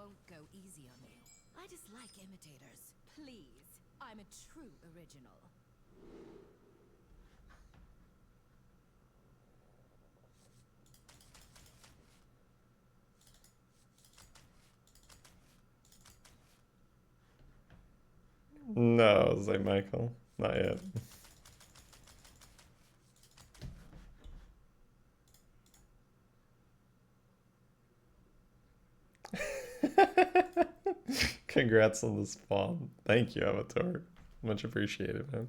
won't go easy on you. I dislike imitators. Please, I'm a true original. No, St. Michael. Not yet. Congrats on the spawn. Thank you, Avatar. Much appreciated, man.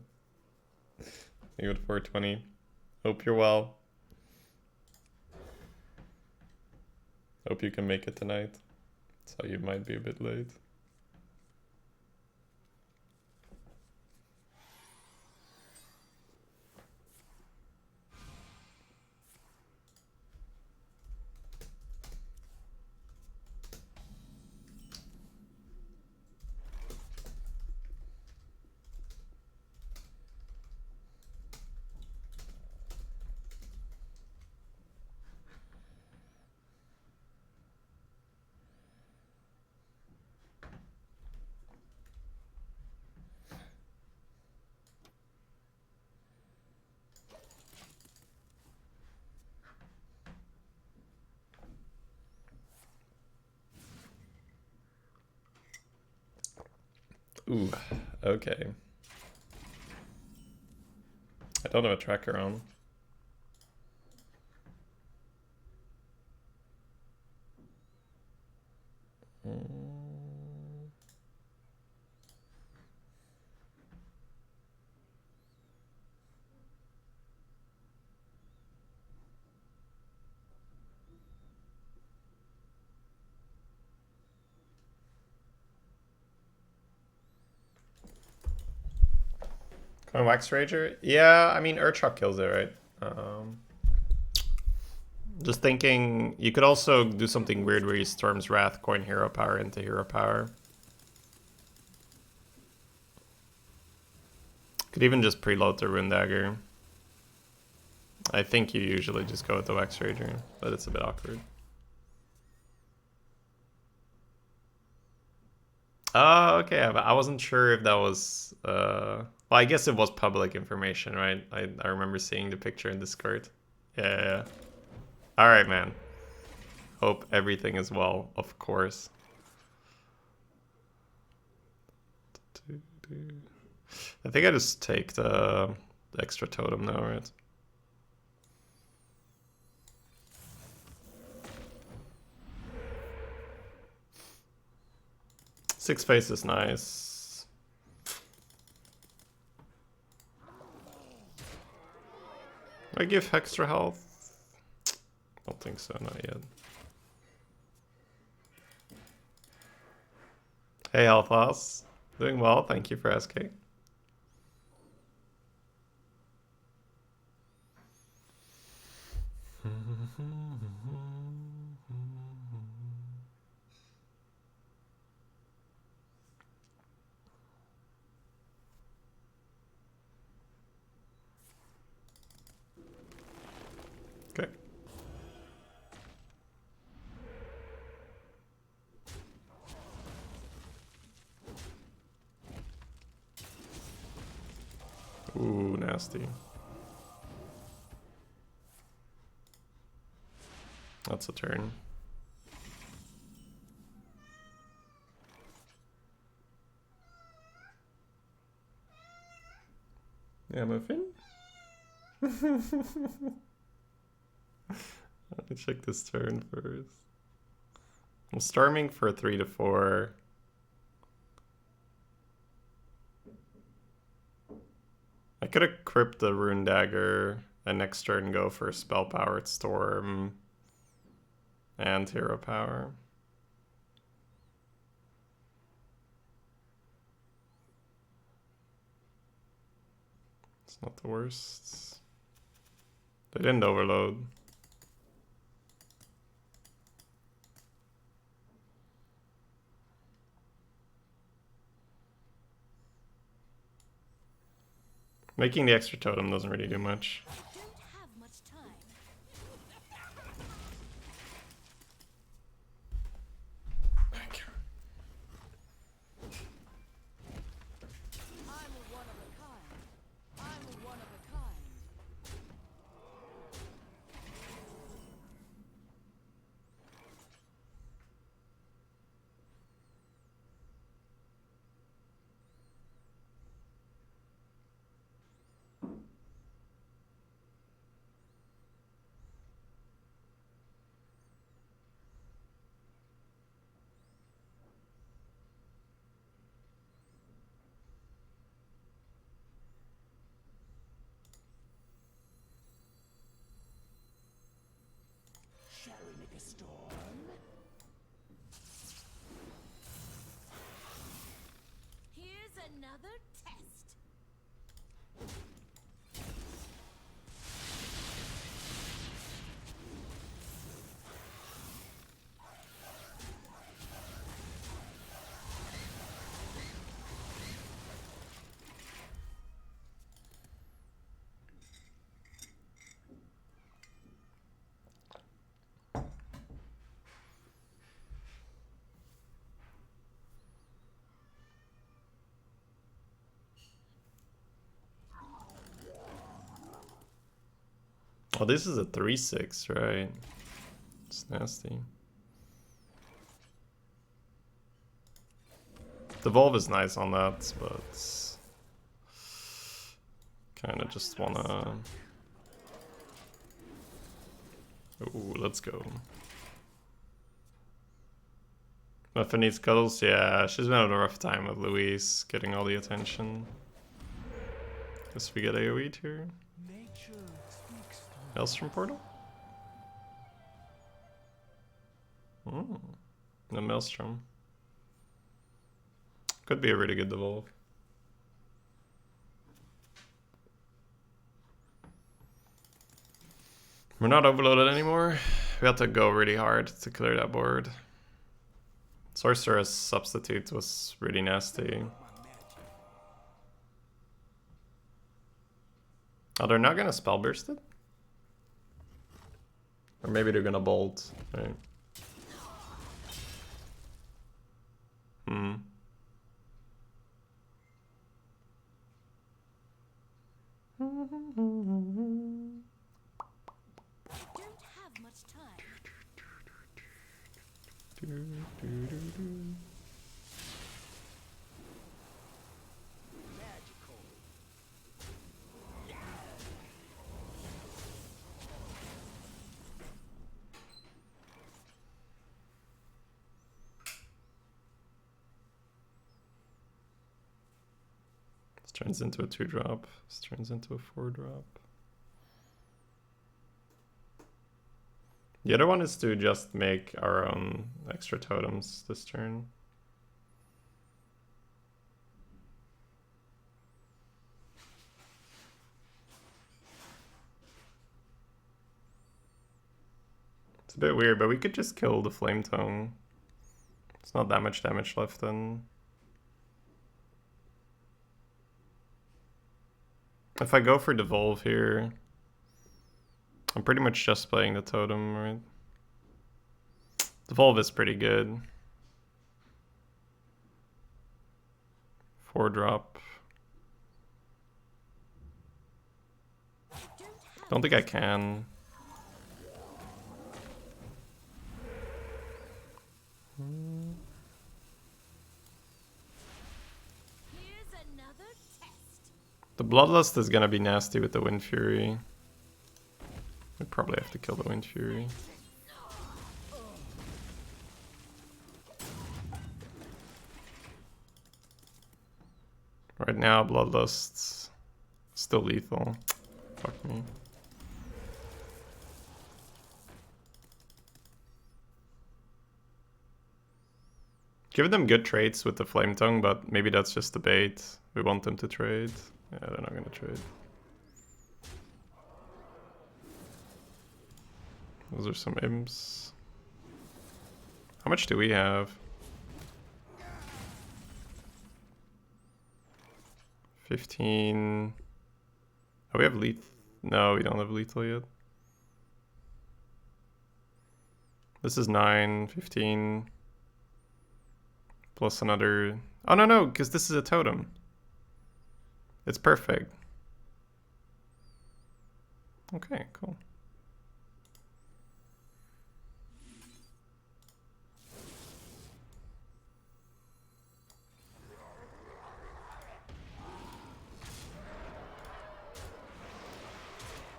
You at 420. Hope you're well. Hope you can make it tonight. So you might be a bit late. Ooh, okay. I don't have a tracker on. Going Wax Rager? Yeah, I mean, Urchok kills it, right? Just thinking, you could also do something weird where you Storm's Wrath, coin hero power into hero power. Could even just preload the Rune Dagger. I think you usually just go with the Wax Rager, but it's a bit awkward. Oh, okay. I wasn't sure if that was... well, I guess it was public information, right? I remember seeing the picture in Discord. Yeah. All right, man. Hope everything is well, of course. I think I just take the extra totem now, right? Six face is nice. I give extra health? Don't think so, not yet. Hey, Healthhouse. Doing well, thank you for asking. Okay. Ooh, nasty. That's a turn. Yeah, Muffin? Let me check this turn first. I'm storming for 3 to 4. I could equip the Rune Dagger and next turn go for Spell Powered Storm and Hero Power. It's not the worst. They didn't overload. Making the extra totem doesn't really do much. Thank you. Oh, this is a 3/6, right? It's nasty. The Volve is nice on that, but kind of just wanna... Ooh, let's go. Muffin needs cuddles? Yeah, she's been having a rough time with Louise getting all the attention. Guess we get AoE'd here. Maelstrom portal? Oh, no Maelstrom. Could be a really good devolve. We're not overloaded anymore. We had to go really hard to clear that board. Sorcerer's substitute was really nasty. Oh, they're not gonna spell burst it? Or maybe they're gonna bolt, right? Hmm. Don't have much time. This turns into a 2-drop. This turns into a 4-drop. The other one is to just make our own extra totems this turn. It's a bit weird, but we could just kill the Flame Tongue. It's not that much damage left then. If I go for Devolve here, I'm pretty much just playing the totem, right? Devolve is pretty good. 4-drop. Don't think I can. Here's another test. The Bloodlust is gonna be nasty with the Wind Fury. We probably have to kill the Wind Fury. Right now, Bloodlust's still lethal. Fuck me. Give them good traits with the Flame Tongue, but maybe that's just the bait. We want them to trade. Yeah, they're not gonna trade. Those are some imps. How much do we have? 15. Oh, we have lethal. No, we don't have lethal yet. This is 9, 15. Plus another... Oh, no, because this is a totem. It's perfect. Okay, cool.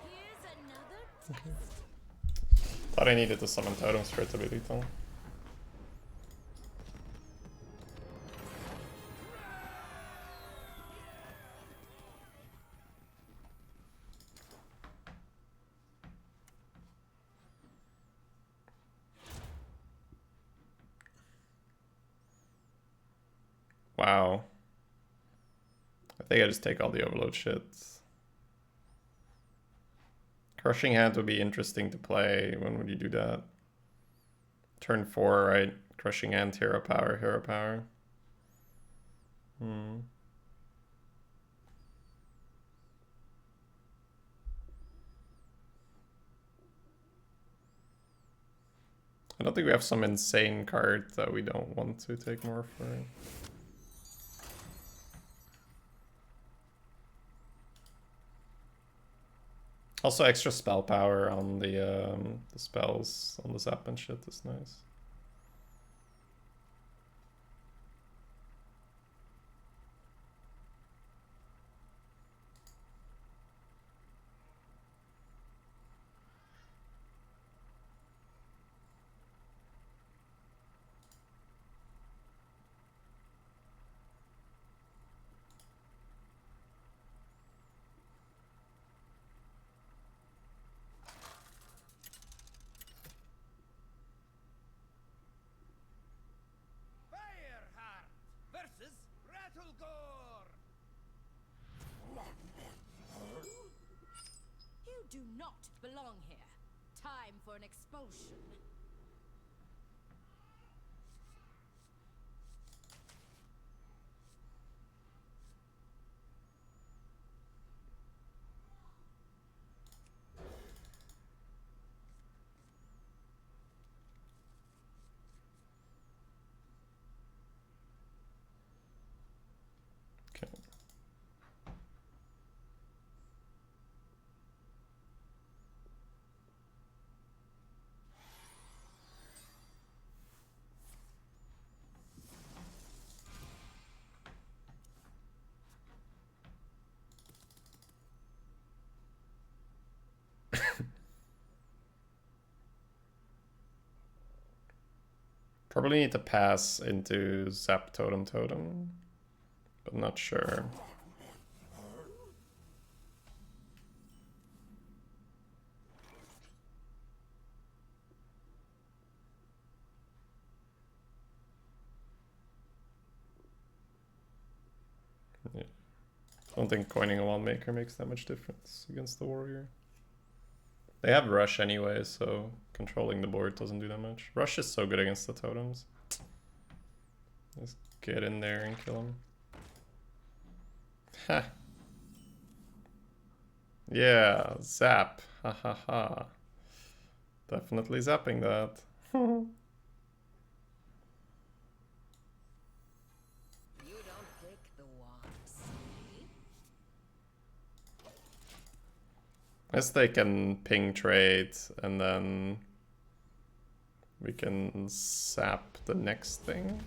Here's another test. Thought I needed to summon totems for it to be lethal. Wow. I think I just take all the overload shit. Crushing Hand would be interesting to play. When would you do that? Turn 4, right? Crushing Hand, hero power, hero power. I don't think we have some insane card that we don't want to take more for. Also, extra spell power on the spells on the zap and shit is nice. You do not belong here. Time for an expulsion. Okay. Probably need to pass into Zap Totem Totem, but not sure. Yeah. I don't think coining a wand maker makes that much difference against the warrior. They have rush anyway, so controlling the board doesn't do that much. Rush is so good against the totems. Just get in there and kill him. Ha! Yeah, zap. Ha ha ha. Definitely zapping that. You don't pick the ones. Guess they can ping trade and then we can zap the next thing.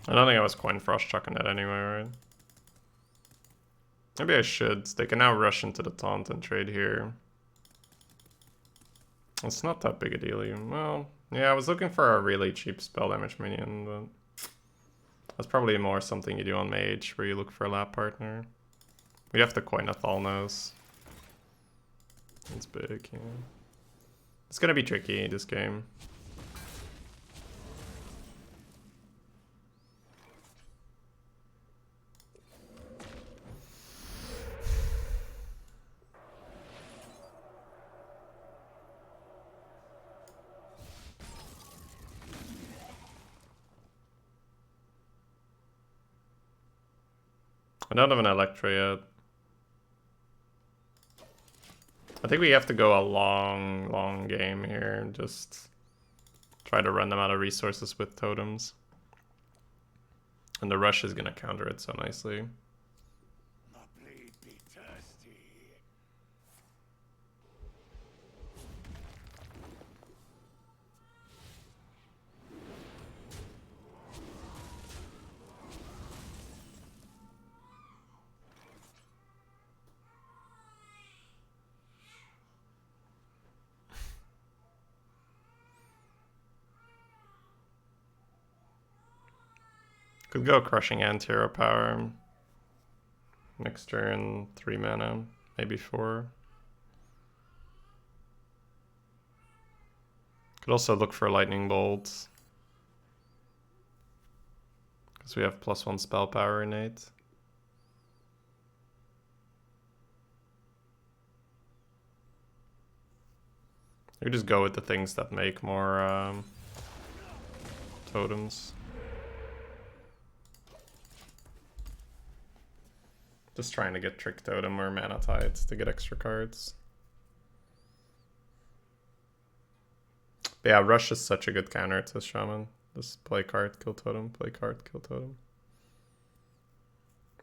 I don't think I was coin frost chucking that anyway, right? Maybe I should. They can now rush into the taunt and trade here. It's not that big a deal even. Well, yeah, I was looking for a really cheap spell damage minion, but that's probably more something you do on mage, where you look for a lap partner. We have to coin a Thalnos. It's big, yeah. It's gonna be tricky, this game. I don't have an Electro yet. I think we have to go a long game here and just try to run them out of resources with totems. And the rush is gonna counter it so nicely. Could go Crushing Ant Hero Power. Next turn, 3 mana, maybe 4. Could also look for Lightning Bolt. Because we have +1 spell power innate. We just go with the things that make more totems. Just trying to get Trick Totem or Mana Tides to get extra cards. But yeah, Rush is such a good counter to Shaman. Just play card, kill totem, play card, kill totem.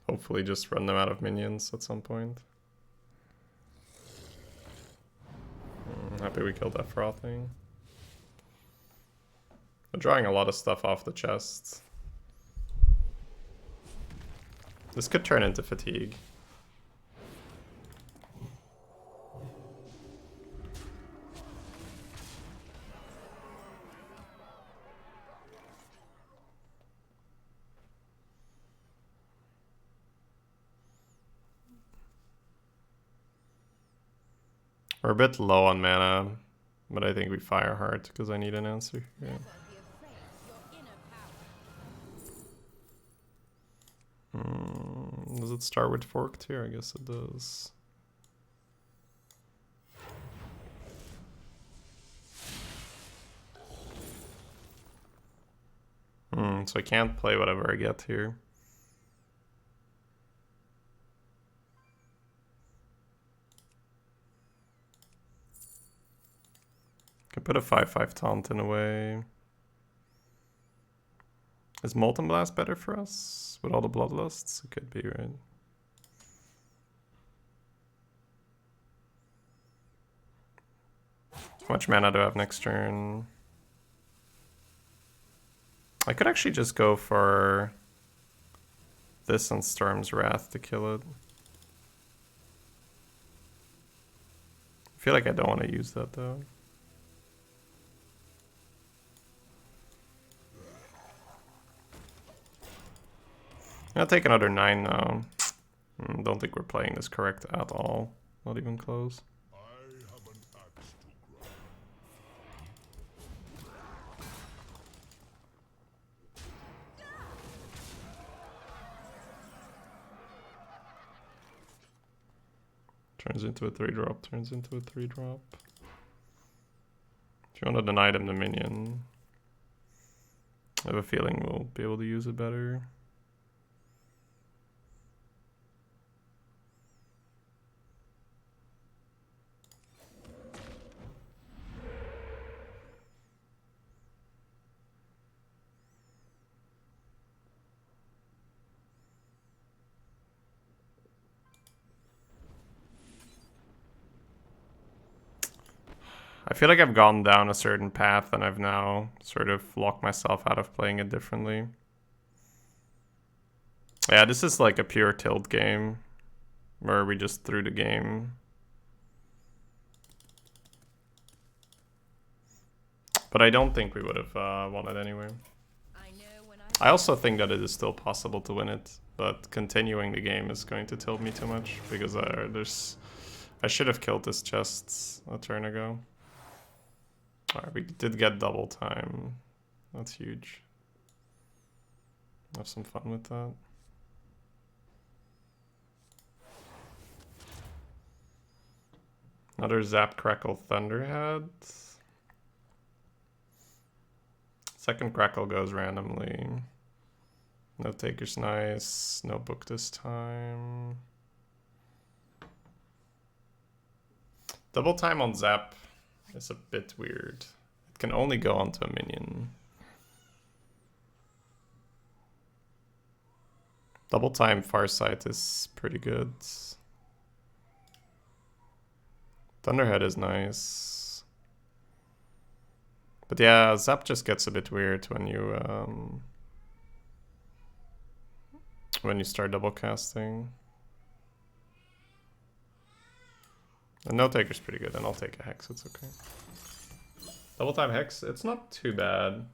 Hopefully just run them out of minions at some point. Happy we killed that frothing. I'm drawing a lot of stuff off the chest. This could turn into fatigue. We're a bit low on mana, but I think we fire hard because I need an answer. Yeah. Does it start with forked here? I guess it does. So I can't play whatever I get here. Could put a 5/5 taunt in a way. Is Molten Blast better for us with all the Bloodlusts? It could be, right? How much mana do I have next turn? I could actually just go for this and Storm's Wrath to kill it. I feel like I don't want to use that though. I'll take another 9 now. Don't think we're playing this correct at all. Not even close. Turns into a 3-drop, turns into a 3-drop. If you want to deny them the minion, I have a feeling we'll be able to use it better. I feel like I've gone down a certain path and I've now sort of locked myself out of playing it differently. Yeah, this is like a pure tilt game where we just threw the game. But I don't think we would have won it anyway. I also think that it is still possible to win it, but continuing the game is going to tilt me too much because I should have killed this chest a turn ago. Alright, we did get double time. That's huge. Have some fun with that. Another Zap Crackle Thunderhead. Second Crackle goes randomly. No Taker's nice. No book this time. Double time on Zap is a bit weird. It can only go onto a minion. Double time Farsight is pretty good. Thunderhead is nice. But yeah, Zap just gets a bit weird when you start double casting. And No Taker's pretty good, and I'll take a Hex, it's okay. Double time Hex, it's not too bad.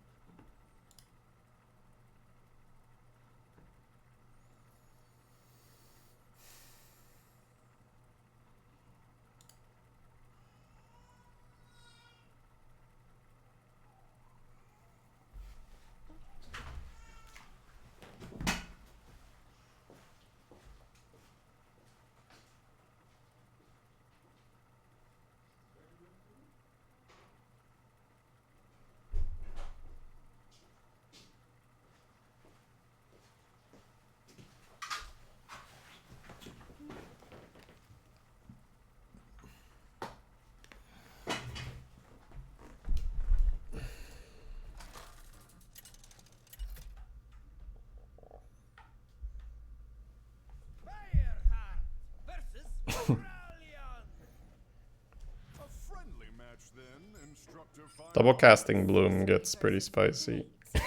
Double casting Bloom gets pretty spicy. I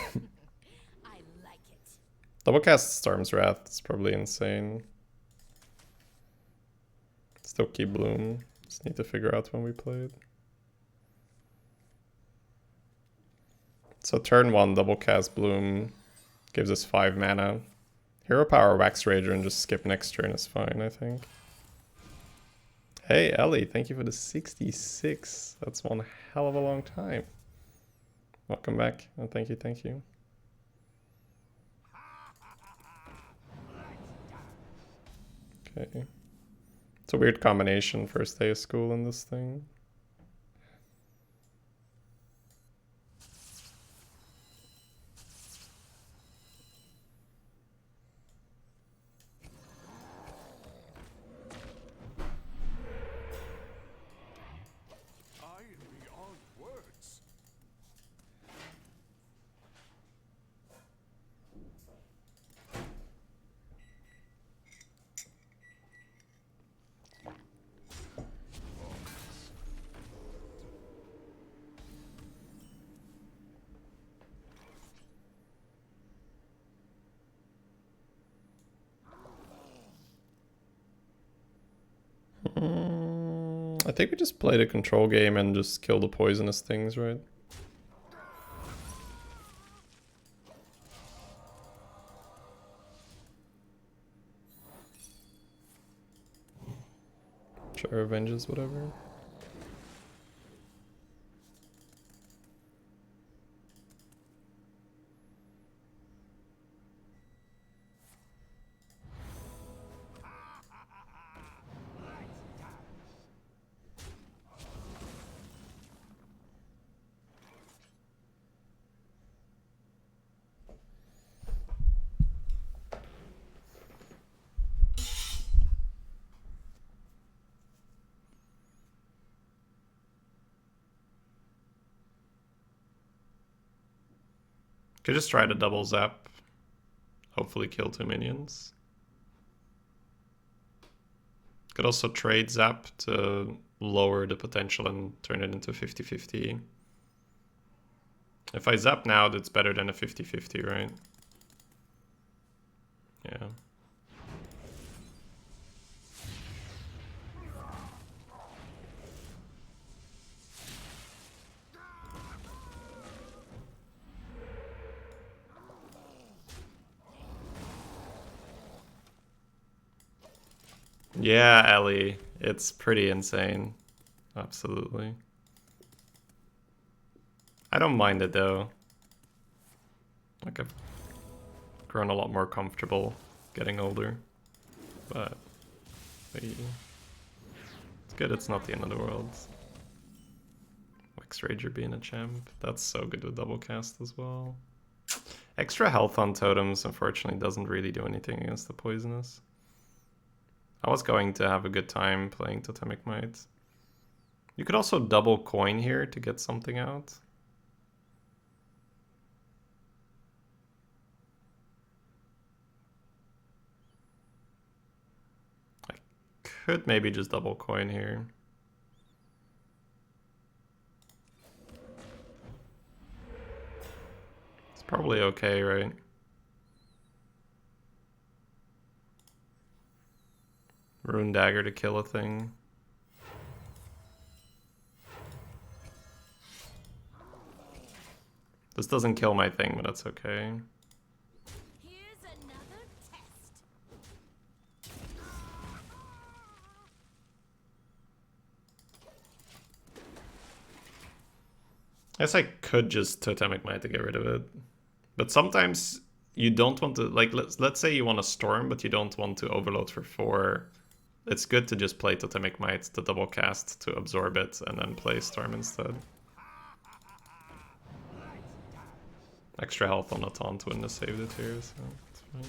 like it. Double cast Storm's Wrath is probably insane. Still keep Bloom. Just need to figure out when we play it. So turn 1, double cast Bloom. Gives us 5 mana. Hero Power Wax Rager and just skip next turn is fine, I think. Hey Ellie, thank you for the 66. That's one hell of a long time. Welcome back. Oh, thank you, thank you. Okay. It's a weird combination, first day of school in this thing. I think we just played a control game and just kill the poisonous things, right? Sure, Avenges, whatever. Could just try to double zap. Hopefully kill 2 minions. Could also trade zap to lower the potential and turn it into 50-50. If I zap now, that's better than a 50-50, right? Yeah. Yeah, Ellie. It's pretty insane. Absolutely. I don't mind it though. Like I've grown a lot more comfortable getting older. But it's good it's not the end of the world. Wax Rager being a champ. That's so good with double cast as well. Extra health on totems unfortunately doesn't really do anything against the poisonous. I was going to have a good time playing Totemic Might. You could also double coin here to get something out. I could maybe just double coin here. It's probably okay, right? Rune Dagger to kill a thing. This doesn't kill my thing, but that's okay. Here's another test. I guess I could just Totemic Might to get rid of it. But sometimes you don't want to, like, let's say you want to Storm, but you don't want to overload for 4. It's good to just play Totemic Might to double cast to absorb it and then play Storm instead. Extra health on a taunt wouldn't have saved it here, so it's fine.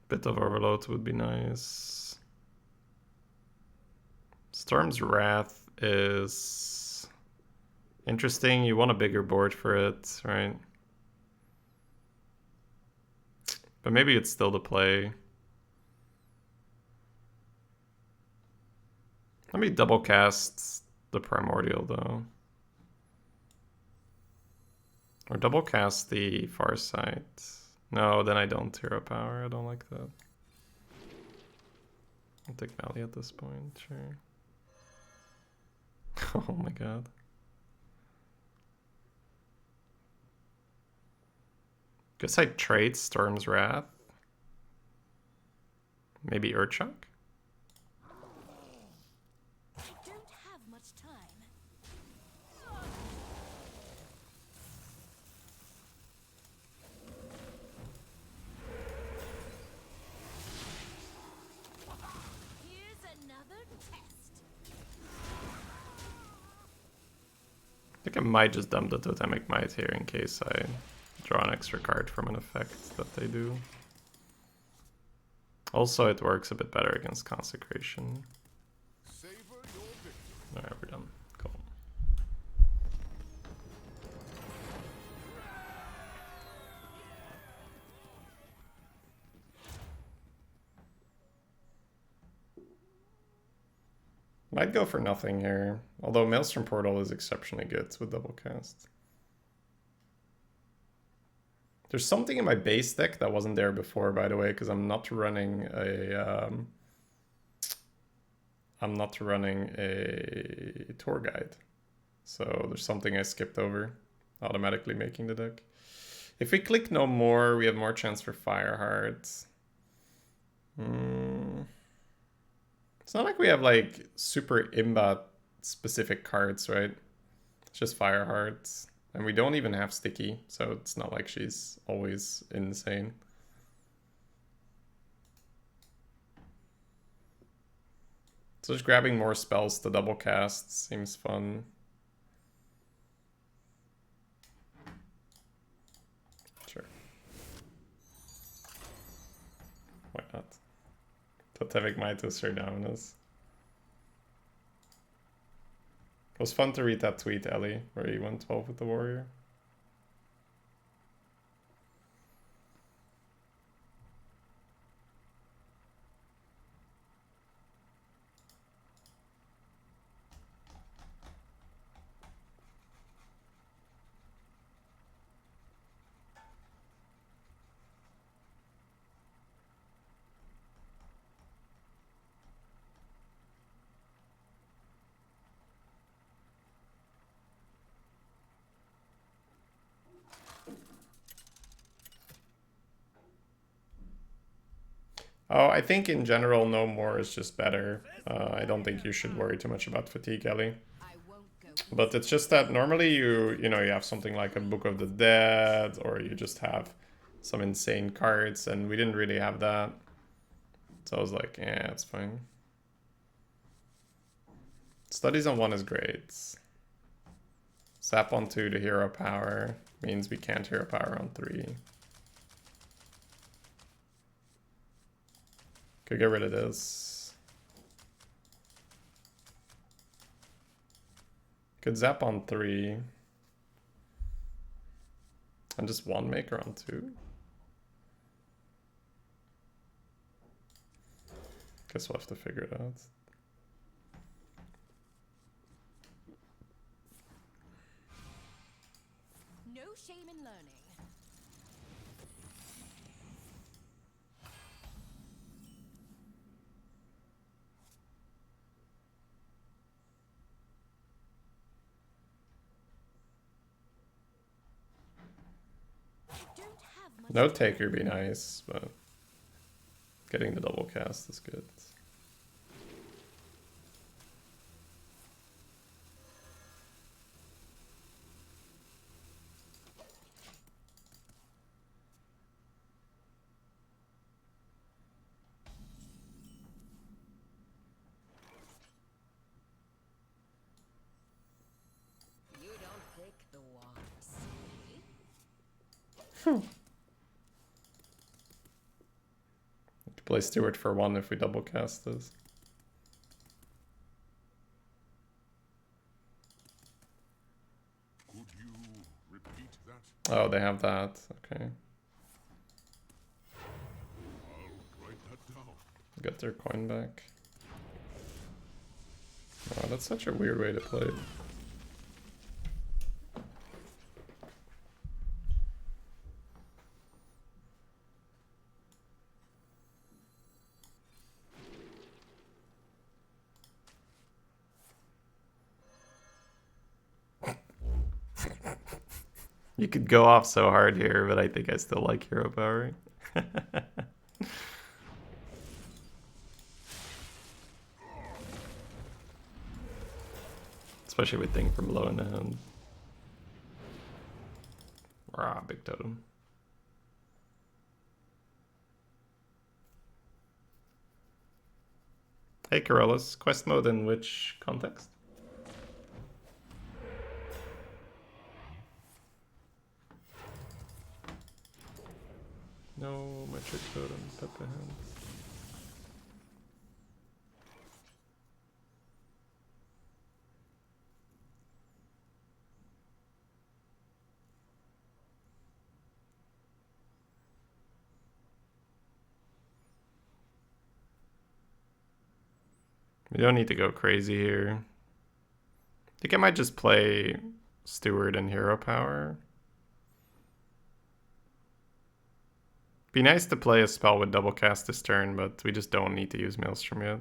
Bit of overload would be nice. Storm's Wrath is interesting. You want a bigger board for it, right? But maybe it's still the play. Let me double cast the Primordial though. Or double cast the Farsight. No, then I don't hero power. I don't like that. I'll take Mally at this point, sure. Oh my god. Guess I trade Storm's Wrath. Maybe Urchuk? I don't have much time. Here's another test. I think I might just dump the Totemic Might here in case I draw an extra card from an effect that they do. Also, it works a bit better against Consecration. Alright, we're done. Cool. Might go for nothing here, although Maelstrom Portal is exceptionally good with double cast. There's something in my base deck that wasn't there before, by the way, because I'm not running a tour guide. So there's something I skipped over, automatically making the deck. If we click no more, we have more chance for Fireheart. It's not like we have like super imbat specific cards, right? It's just Fireheart. And we don't even have Sticky, so it's not like she's always insane. So just grabbing more spells to double cast seems fun. Sure. Why not? Totemic Might is Dominus. It was fun to read that tweet, Ellie, where he went 12 with the warrior. Oh, I think in general, no more is just better. I don't think you should worry too much about fatigue, Ellie. But it's just that normally you have something like a Book of the Dead, or you just have some insane cards, and we didn't really have that. So I was like, yeah, it's fine. Studies on 1 is great. Zap on 2 to hero power means we can't hero power on 3. Could get rid of this. Could zap on 3. And just 1 maker on 2. Guess we'll have to figure it out. No shame in learning. No taker would be nice, but getting the double cast is good. You don't pick the ones. Play Steward for 1 if we double cast this. Could you repeat that? Oh, they have that. Okay. Get their coin back. Oh, that's such a weird way to play it. You could go off so hard here, but I think I still like hero power. Especially with thing from low in the hand. Rah, big totem. Hey Corellis, quest mode in which context? No metric totem, pepper hand. We don't need to go crazy here. I think I might just play Steward and Hero Power. Be nice to play a spell with double cast this turn, but we just don't need to use Maelstrom yet.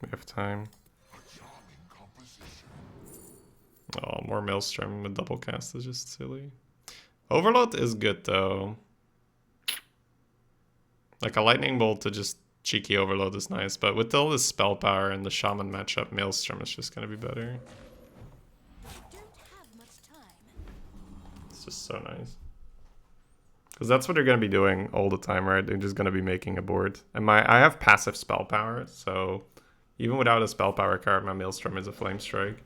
We have time. Oh, more Maelstrom with double cast is just silly. Overload is good though. Like a lightning bolt to just cheeky overload is nice, but with all this spell power and the shaman matchup, Maelstrom is just gonna be better. It's just so nice. Because that's what they're gonna be doing all the time, right? They're just gonna be making a board. And I have passive spell power, so even without a spell power card, my Maelstrom is a flame strike.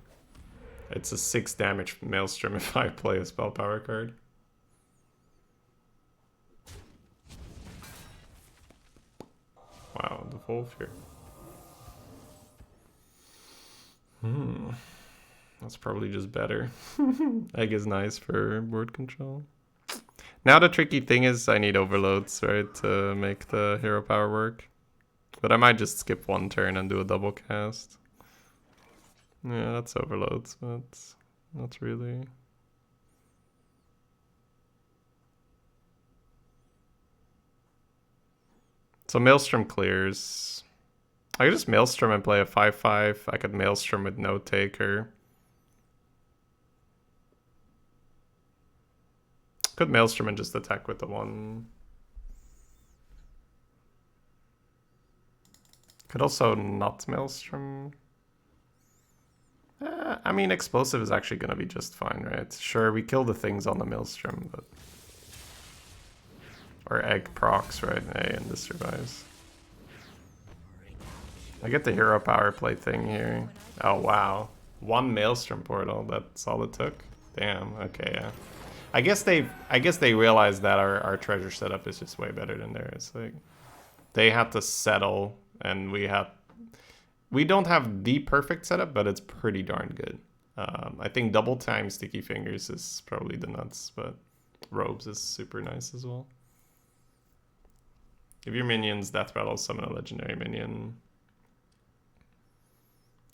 It's a 6 damage Maelstrom if I play a spell power card. Wow, the wolf here. That's probably just better. Egg is nice for board control. Now the tricky thing is I need overloads, right, to make the hero power work. But I might just skip one turn and do a double cast. Yeah, that's overloads, but not really. So Maelstrom clears. I could just Maelstrom and play a 5/5. I could Maelstrom with no taker. Could Maelstrom and just attack with the 1. Could also not Maelstrom. I mean, explosive is actually going to be just fine, right? Sure, we kill the things on the Maelstrom, but... Or egg procs, right? Hey, and this survives. I get the hero power play thing here. Oh, wow. 1 Maelstrom portal, that's all it took? Damn, okay, yeah. I guess they realized that our treasure setup is just way better than theirs. Like, they had to settle, and we don't have the perfect setup, but it's pretty darn good. I think double time sticky fingers is probably the nuts, but robes is super nice as well. If your minions death rattle, summon a legendary minion.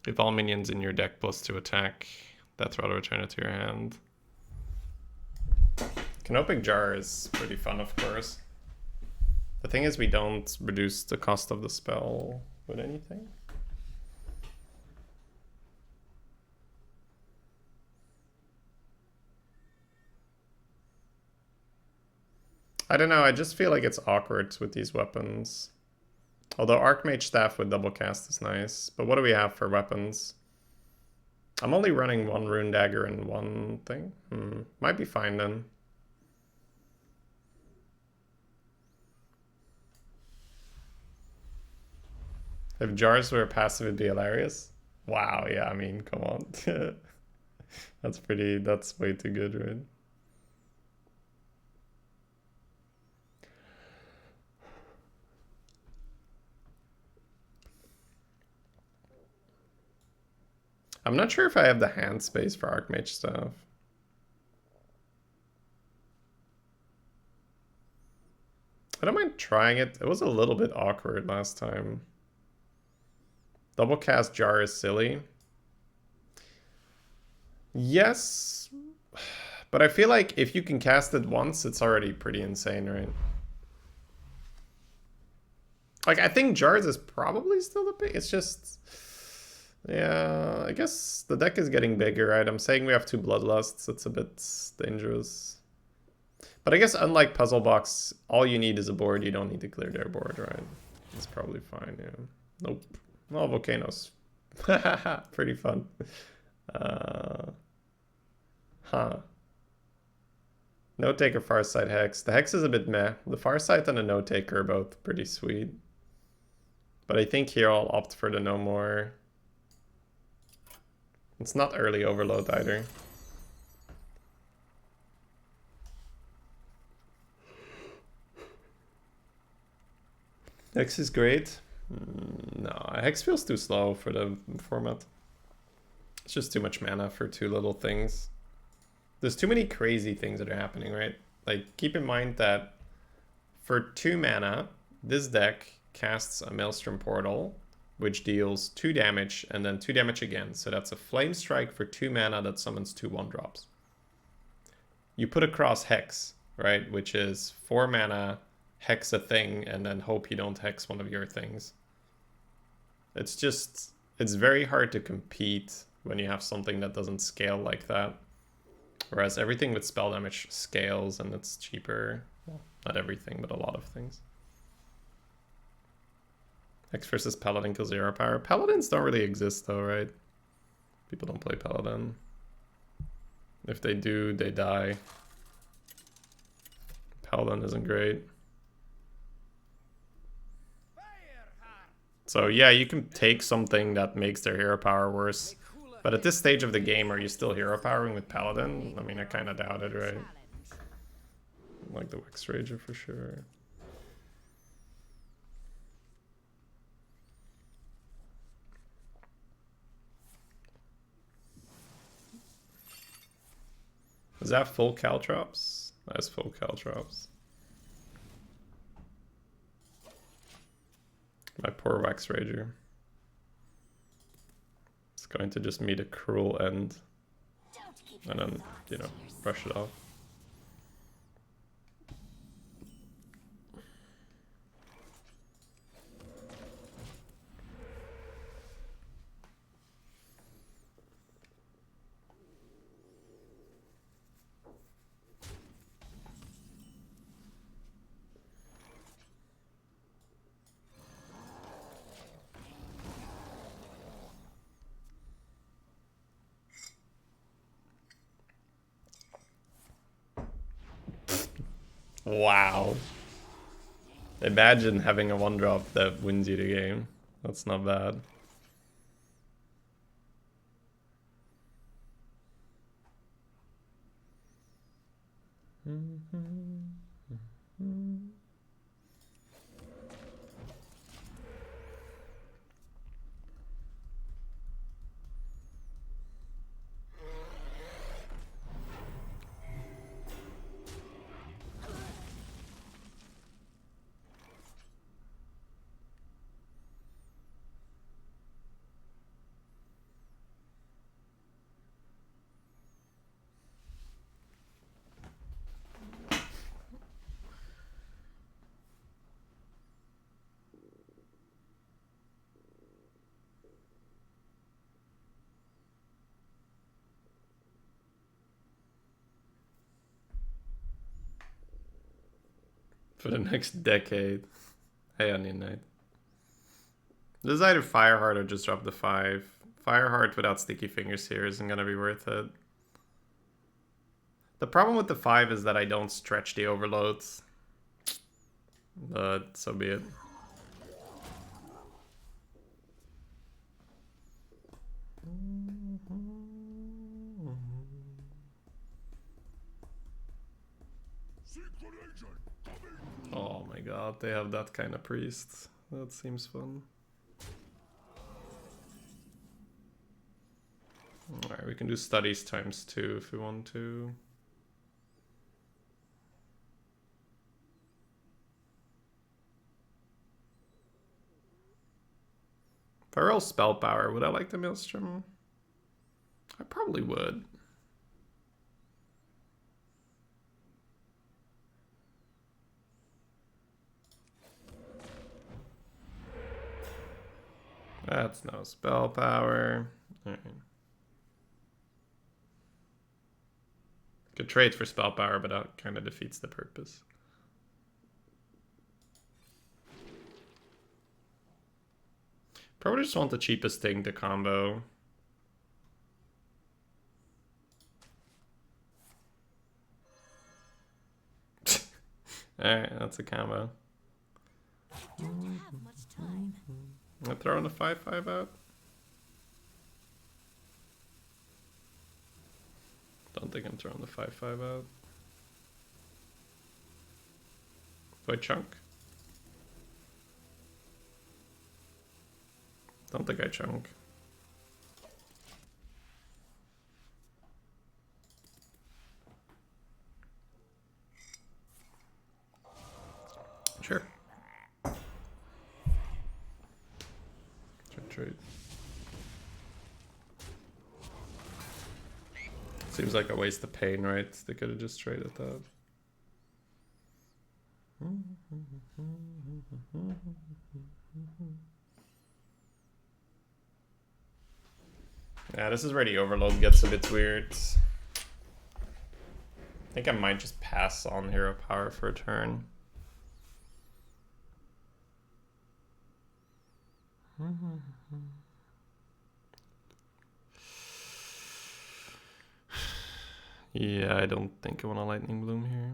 If all minions in your deck +2 attack, death rattle, return it to your hand. Canopic Jar is pretty fun, of course. The thing is we don't reduce the cost of the spell with anything. I don't know, I just feel like it's awkward with these weapons. Although Archmage Staff with double cast is nice. But what do we have for weapons? I'm only running 1 Rune Dagger and 1 thing. Might be fine then. If jars were passive, it'd be hilarious. Wow, yeah, I mean, come on. That's way too good, right? I'm not sure if I have the hand space for Archmage stuff. I don't mind trying it. It was a little bit awkward last time. Double cast jar is silly. Yes, but I feel like if you can cast it once, it's already pretty insane, right? Like, I think jars is probably still the big. It's just, yeah, I guess the deck is getting bigger, right? I'm saying we have 2 bloodlusts. It's a bit dangerous. But I guess unlike Puzzle Box, all you need is a board. You don't need to clear their board, right? It's probably fine, yeah. Nope. Oh, volcanoes. Pretty fun. Huh. Note Taker, Farsight, Hex. The Hex is a bit meh. The Farsight and the Note Taker are both pretty sweet. But I think here I'll opt for the No More. It's not early overload either. Hex is great. No, Hex feels too slow for the format. It's just too much mana for 2 little things. There's too many crazy things that are happening, right? Like, keep in mind that for 2 mana, this deck casts a Maelstrom Portal, which deals 2 damage and then 2 damage again. So that's a Flame Strike for 2 mana that summons 2 1-drops. You put across Hex, right? Which is 4 mana, hex a thing, and then hope you don't hex one of your things. It's just, it's very hard to compete when you have something that doesn't scale like that. Whereas everything with spell damage scales and it's cheaper. Well, not everything, but a lot of things. Hex versus Paladin kills 0 power. Paladins don't really exist though, right? People don't play Paladin. If they do, they die. Paladin isn't great. So yeah, you can take something that makes their hero power worse. But at this stage of the game, are you still hero powering with Paladin? I mean, I kind of doubt it, right? Like the Wex Rager for sure. Is that full Caltrops? That's full Caltrops. My poor Wax Rager. It's going to just meet a cruel end. And then, you know, brush it off. Wow. Imagine having a 1-drop that wins you the game. That's not bad. For the next decade. Hey, Onion Knight. This is either Fireheart or just drop the 5. Fireheart without Sticky Fingers here isn't gonna be worth it. The problem with the 5 is that I don't stretch the overloads. But so be it. Oh my god, they have that kind of priest. That seems fun. Alright, we can do studies ×2 if we want to. I roll spell power, would I like the Maelstrom? I probably would. That's no spell power. All right. Could trade for spell power, but that kind of defeats the purpose. Probably just want the cheapest thing to combo. Alright, that's a combo. Don't have much time. I'm throwing a 5/5 out. Don't think I'm throwing the 5/5 out. Do I chunk? Don't think I chunk. Sure. Trade. Seems like a waste of pain, right? They could have just traded that. Yeah, this is where the overload gets a bit weird. I think I might just pass on hero power for a turn. Yeah, I don't think I want a lightning bloom here.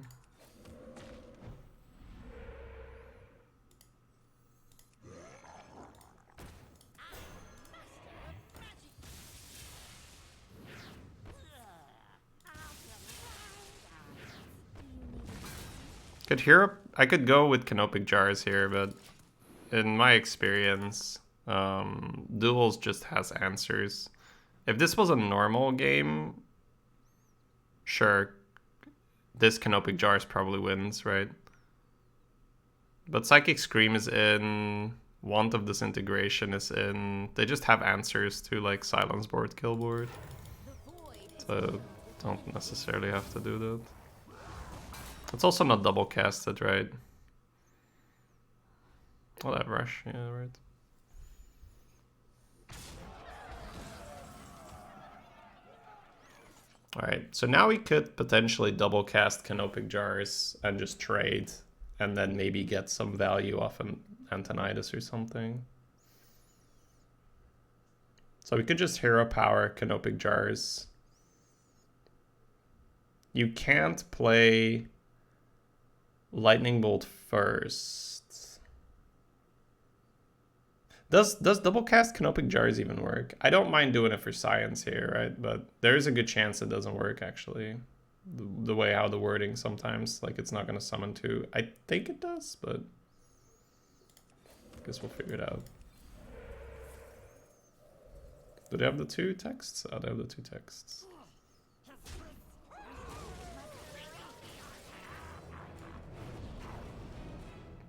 I could go with Canopic Jars here, but in my experience, Duels just has answers. If this was a normal game, sure, this Canopic Jars probably wins, right? But Psychic Scream is in, Want of Disintegration is in. They just have answers to like Silence Board, Kill Board. So don't necessarily have to do that. It's also not double casted, right? Well, that rush, yeah, right. Alright, so now we could potentially double cast Canopic Jars and just trade, and then maybe get some value off an Antonidas or something. So we could just hero power Canopic Jars. You can't play Lightning Bolt first. Does double cast Canopic Jars even work? I don't mind doing it for science here, right? But there is a good chance it doesn't work, actually. The way how the wording sometimes, like it's not going to summon two. I think it does, but I guess we'll figure it out. Do they have the two texts? Oh, they have the two texts.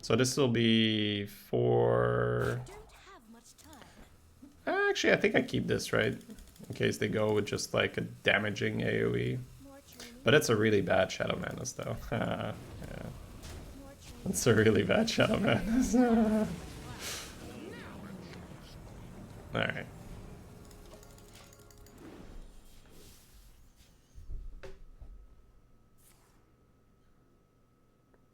So this will be for... Actually, I think I keep this, right? In case they go with just like a damaging AoE. But it's a really bad Shadow Madness, though. Yeah. It's a really bad Shadow Madness. Alright.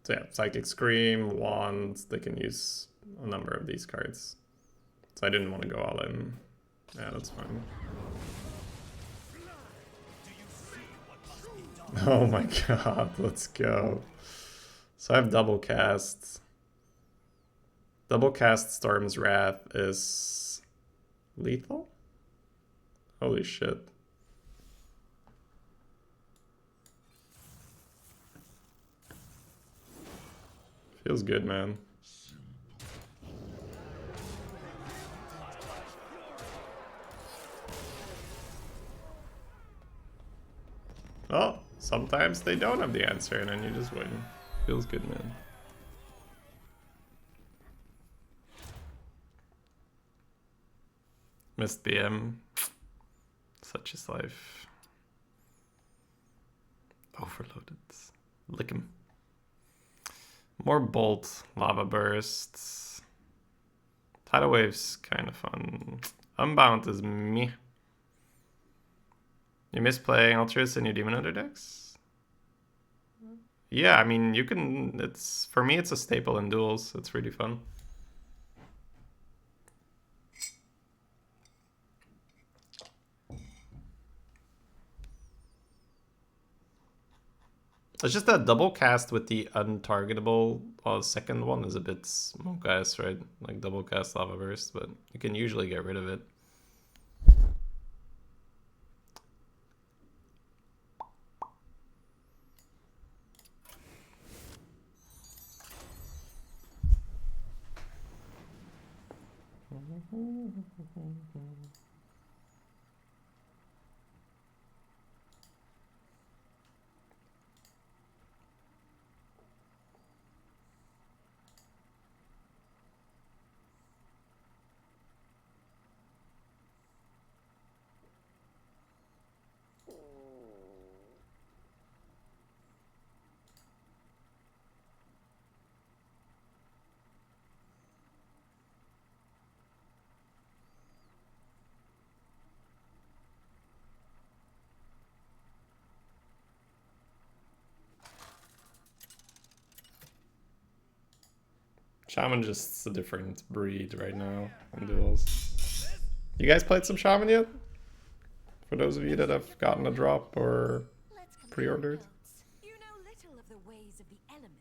So yeah, Psychic Scream, Wand, they can use a number of these cards. So I didn't want to go all in. Yeah, that's fine. Oh my god, let's go. So I have double cast. Double cast Storm's Wrath is lethal? Holy shit. Feels good, man. Oh, sometimes they don't have the answer and then you just win. Feels good, man. Missed BM. Such is life. Overloaded. Lick him. More bolt, lava bursts. Tidal wave's kind of fun. Unbound is meh. You miss playing Altruist in your Demon Hunter decks? Yeah, I mean, you can, it's, for me, it's a staple in duels. It's really fun. It's just that double cast with the untargetable second one is a bit monk-ass, right? Like double cast Lava Burst, but you can usually get rid of it. Shaman just a different breed right now in duels. You guys played some Shaman yet? For those of you that have gotten a drop or pre-ordered? You know little of the ways of the elements.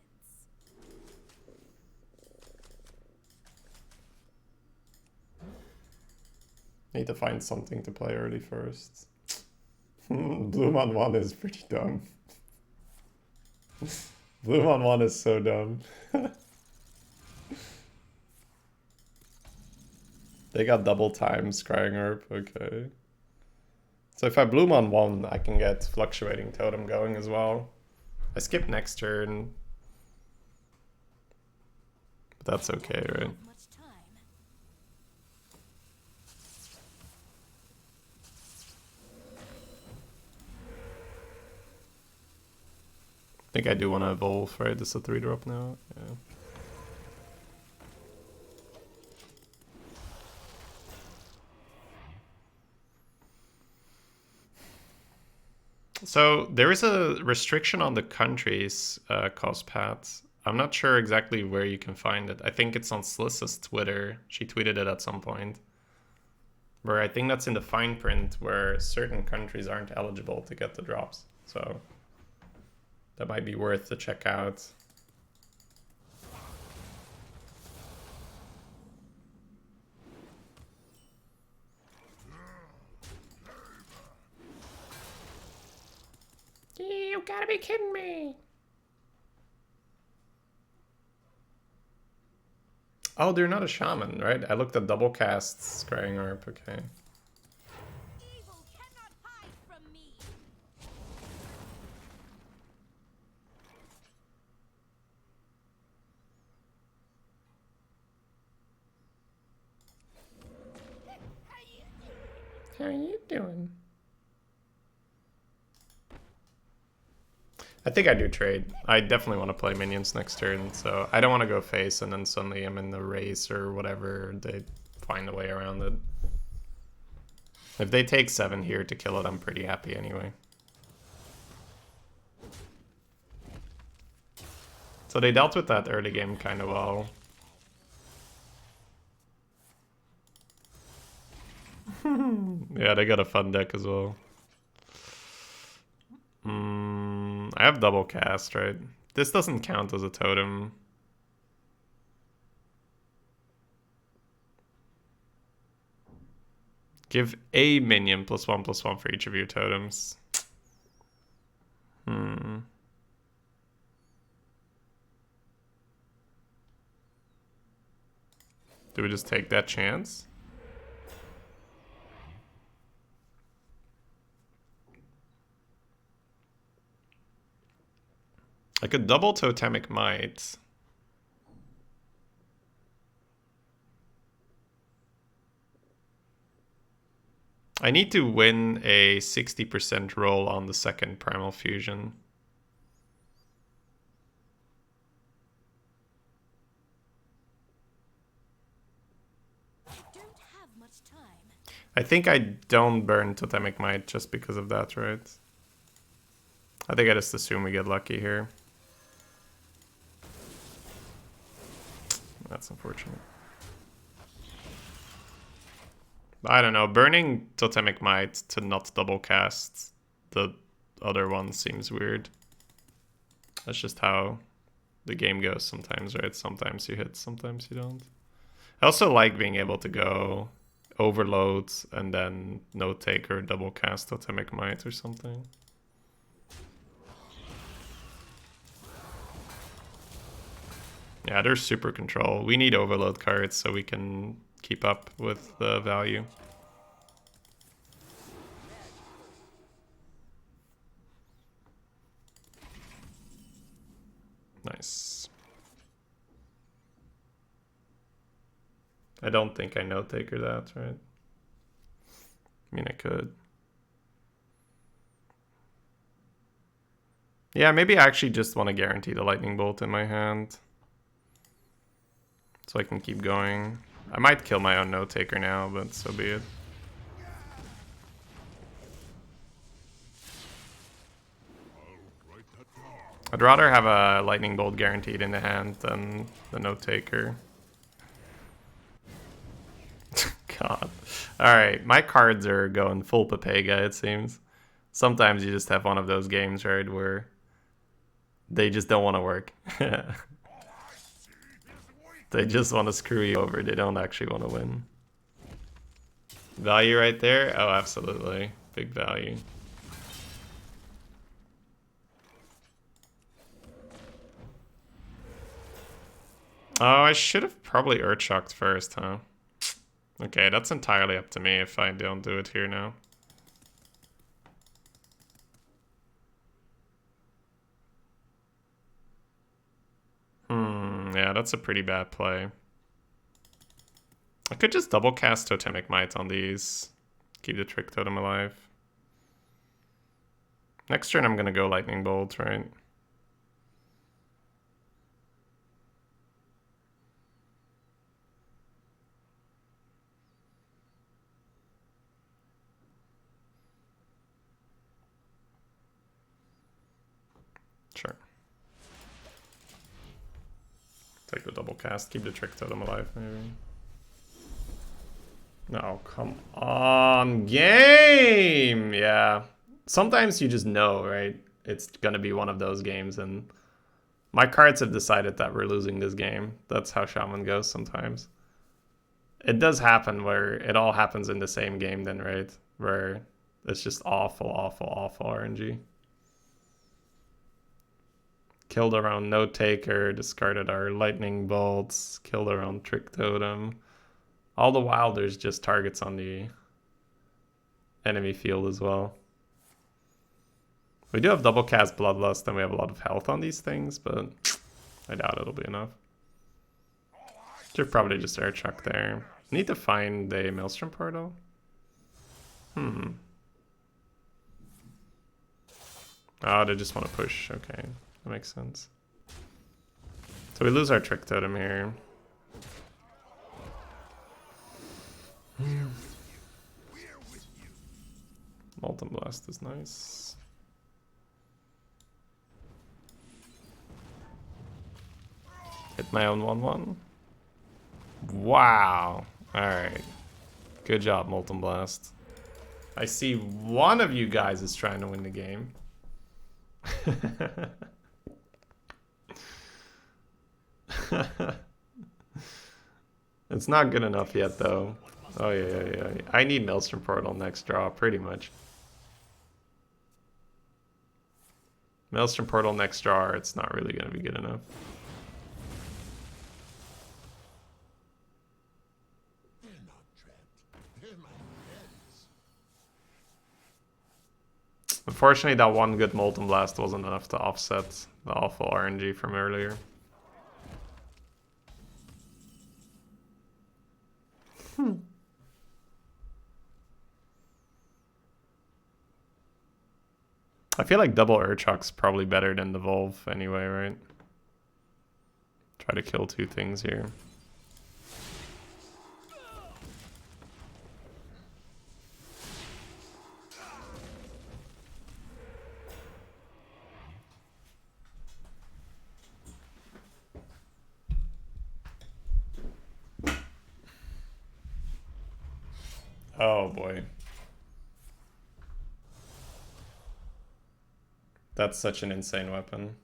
Need to find something to play early first. Bloom on 1 is pretty dumb. Bloom on 1 is so dumb. They got double time scrying herb, okay. So if I bloom on 1, I can get fluctuating totem going as well. I skip next turn. But that's okay, right? I think I do want to evolve, right? This is a 3-drop now. Yeah. So there is a restriction on the countries cost paths. I'm not sure exactly where you can find it. I think it's on Slissa's Twitter. She tweeted it at some point. Where I think that's in the fine print where certain countries aren't eligible to get the drops. So that might be worth to check out. You gotta be kidding me. Oh, they're not a shaman, right? I looked at double casts, scrying herb, okay. Evil cannot hide from me. How are you doing? I think I do trade. I definitely want to play minions next turn, so I don't want to go face and then suddenly I'm in the race or whatever. They find a way around it. If they take 7 here to kill it, I'm pretty happy anyway. So they dealt with that early game kind of well. Yeah, they got a fun deck as well. I have double cast, right? This doesn't count as a totem. Give a minion +1/+1 for each of your totems. Do we just take that chance? I could double Totemic Might. I need to win a 60% roll on the second Primal Fusion. Don't have much time. I think I don't burn Totemic Might just because of that, right? I think I just assume we get lucky here. That's unfortunate. I don't know, burning Totemic Might to not double cast the other one seems weird. That's just how the game goes sometimes, right? Sometimes you hit, sometimes you don't. I also like being able to go overload and then no taker, double cast Totemic Might or something. Yeah, there's super control. We need overload cards so we can keep up with the value. Nice. I don't think I no taker that, right? I mean, I could. Yeah, maybe I actually just want to guarantee the lightning bolt in my hand, so I can keep going. I might kill my own no taker now, but so be it. I'd rather have a lightning bolt guaranteed in the hand than the no taker. God. Alright, my cards are going full Pepega, it seems. Sometimes you just have one of those games, right, where they just don't want to work. They just want to screw you over. They don't actually want to win. Value right there? Oh, absolutely. Big value. Oh, I should have probably Earthshocked first, huh? Okay, that's entirely up to me if I don't do it here now. Yeah, that's a pretty bad play. I could just double cast Totemic Might on these. Keep the Trick Totem alive. Next turn I'm gonna go Lightning Bolt, right? Sure. Take the double cast, keep the Trick Totem alive, maybe. No, come on, game! Yeah. Sometimes you just know, right? It's gonna be one of those games, and my cards have decided that we're losing this game. That's how Shaman goes sometimes. It does happen where it all happens in the same game then, right? Where it's just awful, awful, awful RNG. Killed our own no taker, discarded our lightning bolts, killed our own trick totem. All the while there's just targets on the enemy field as well. We do have double cast Bloodlust and we have a lot of health on these things, but I doubt it'll be enough. Should probably just air chuck there. Need to find a Maelstrom portal. Oh, they just want to push. Okay, that makes sense. So we lose our trick totem here. Molten Blast is nice. Hit my own 1/1. Wow. Alright. Good job, Molten Blast. I see one of you guys is trying to win the game. It's not good enough yet, though. Oh, yeah. I need Maelstrom Portal next draw, pretty much. Maelstrom Portal next draw, it's not really going to be good enough. Unfortunately, that one good Molten Blast wasn't enough to offset the awful RNG from earlier. I feel like double Urchok's probably better than Devolve anyway, right? Try to kill two things here. Oh boy. That's such an insane weapon.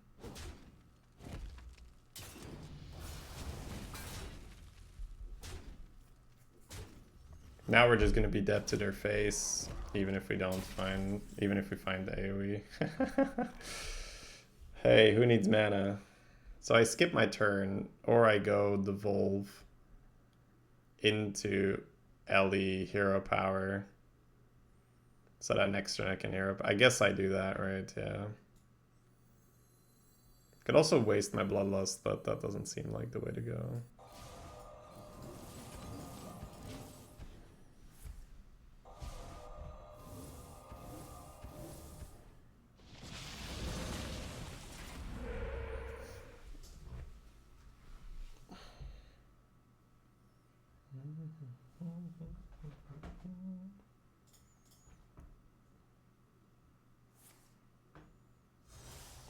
Now we're just gonna be dead to their face, even if we find the AoE. Hey, who needs mana? So I skip my turn, or I go Devolve into Ellie hero power. So that next turn I can hero. I guess I do that, right? Yeah. Could also waste my Bloodlust, but that doesn't seem like the way to go.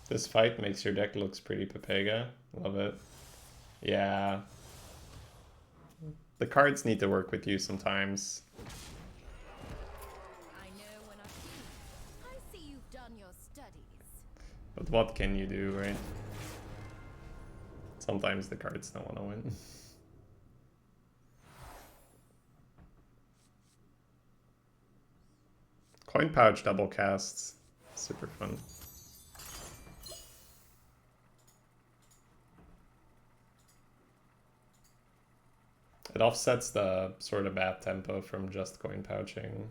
This fight makes your deck looks pretty Pepega. Love it. Yeah. The cards need to work with you sometimes. I know when I see you've done your studies. But what can you do, right? Sometimes the cards don't want to win. Coin pouch double casts. Super fun. It offsets the sort of bad tempo from just coin pouching.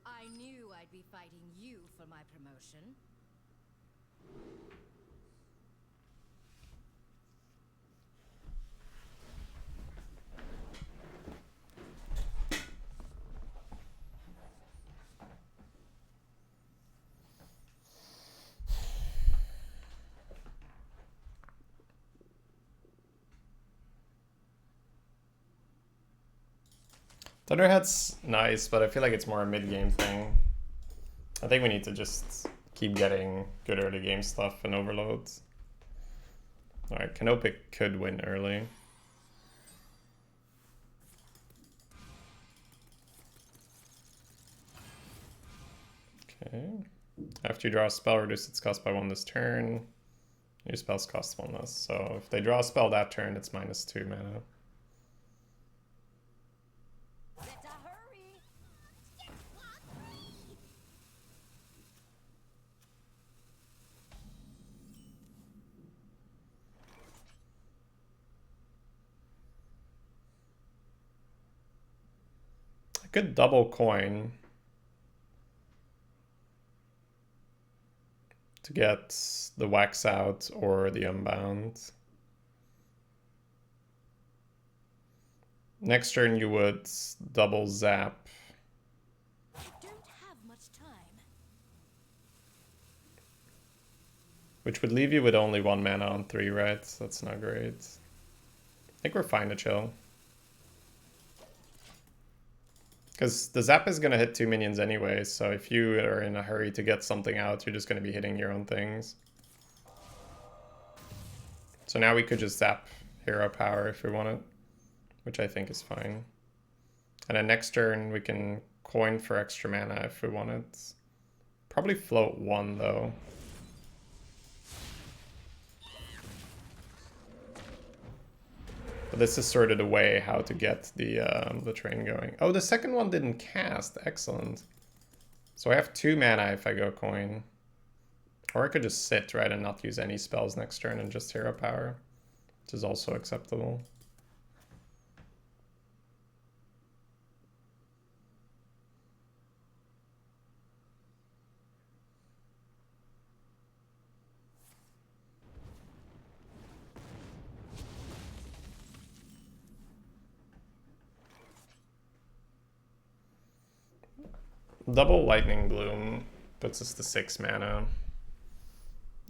I knew I'd be fighting you for my promotion. Thunderhead's nice, but I feel like it's more a mid-game thing. I think we need to just keep getting good early game stuff and overloads. Alright, Canopic could win early. Okay. After you draw a spell, reduce its cost by 1 this turn. Your spells cost 1 less. So if they draw a spell that turn, it's -2 mana. I could double coin to get the Wax Out or the Unbound. Next turn you would double zap. I don't have much time. Which would leave you with only 1 mana on 3, right? That's not great. I think we're fine to chill. Because the zap is going to hit 2 minions anyway, so if you are in a hurry to get something out, you're just going to be hitting your own things. So now we could just zap hero power if we want it, which I think is fine. And then next turn we can coin for extra mana if we want it. Probably float 1 though. But this is sort of the way how to get the train going. Oh, the second one didn't cast. Excellent. So I have 2 mana if I go coin. Or I could just sit, right, and not use any spells next turn and just hero power, which is also acceptable. Double Lightning Bloom puts us to 6 mana.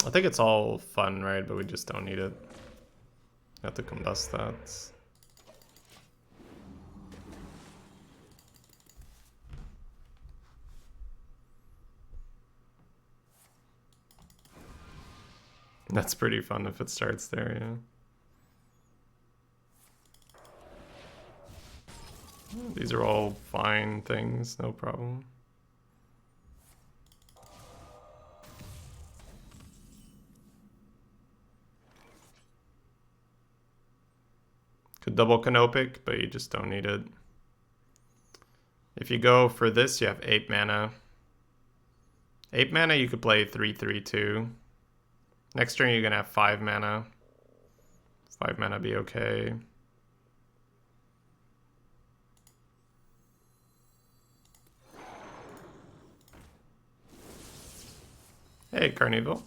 I think it's all fun, right? But we just don't need it. Have to combust that. That's pretty fun if it starts there, yeah. These are all fine things, no problem. Could double Canopic, but you just don't need it. If you go for this, you have 8 mana. 8 mana, you could play 3/3/2. Next turn, you're gonna have 5 mana. 5 mana be okay. Hey, Carnival.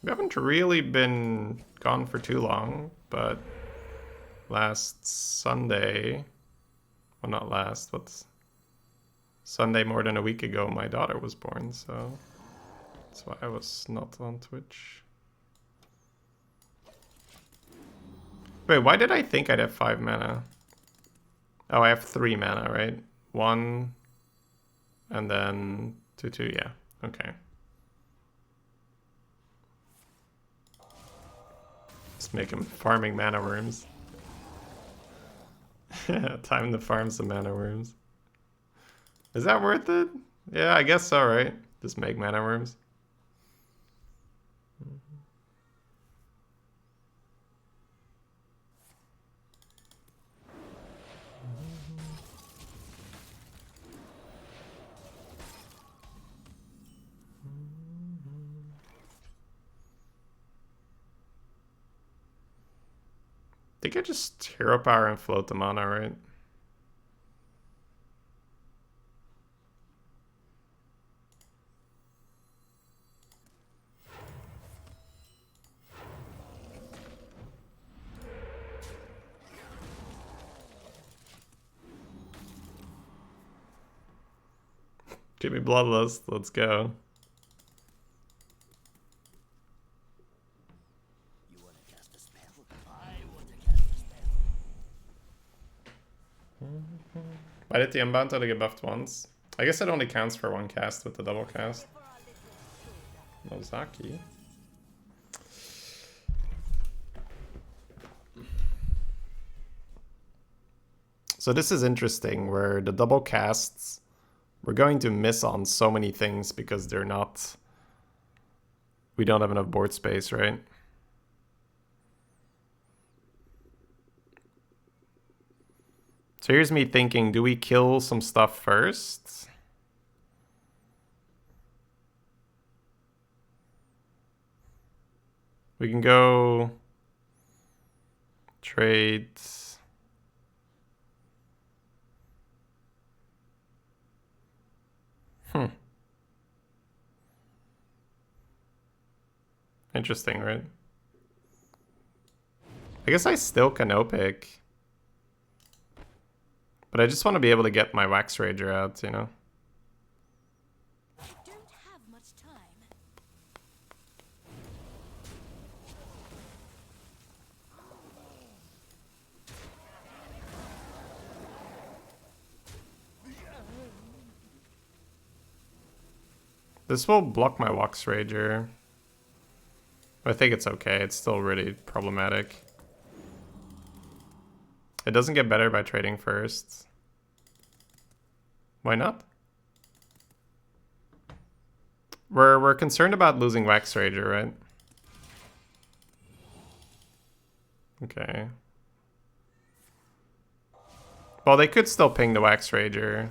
We haven't really been gone for too long, but last Sunday, well, not last, but Sunday more than a week ago, my daughter was born, so that's why I was not on Twitch. Wait, why did I think I'd have 5 mana? Oh, I have 3 mana, right? 1, and then 2/2, yeah, okay. Let's make him farming mana worms. Time to farm some mana worms. Is that worth it? Yeah, I guess so, right? Just make mana worms. I think I just hero power and float the mana, right? Give me Bloodlust, let's go. Why did the Unbound only get buffed once? I guess it only counts for 1 cast with the double cast. Nozaki. So this is interesting, where the double casts, we're going to miss on so many things because they're not... We don't have enough board space, right? So here's me thinking, do we kill some stuff first? We can go trade. Interesting, right? I guess I still Canopic. But I just want to be able to get my Wax Rager out, you know? I don't have much time. This will block my Wax Rager. I think it's okay. It's still really problematic. It doesn't get better by trading first. Why not? We're concerned about losing Wax Rager, right? Okay. Well, they could still ping the Wax Rager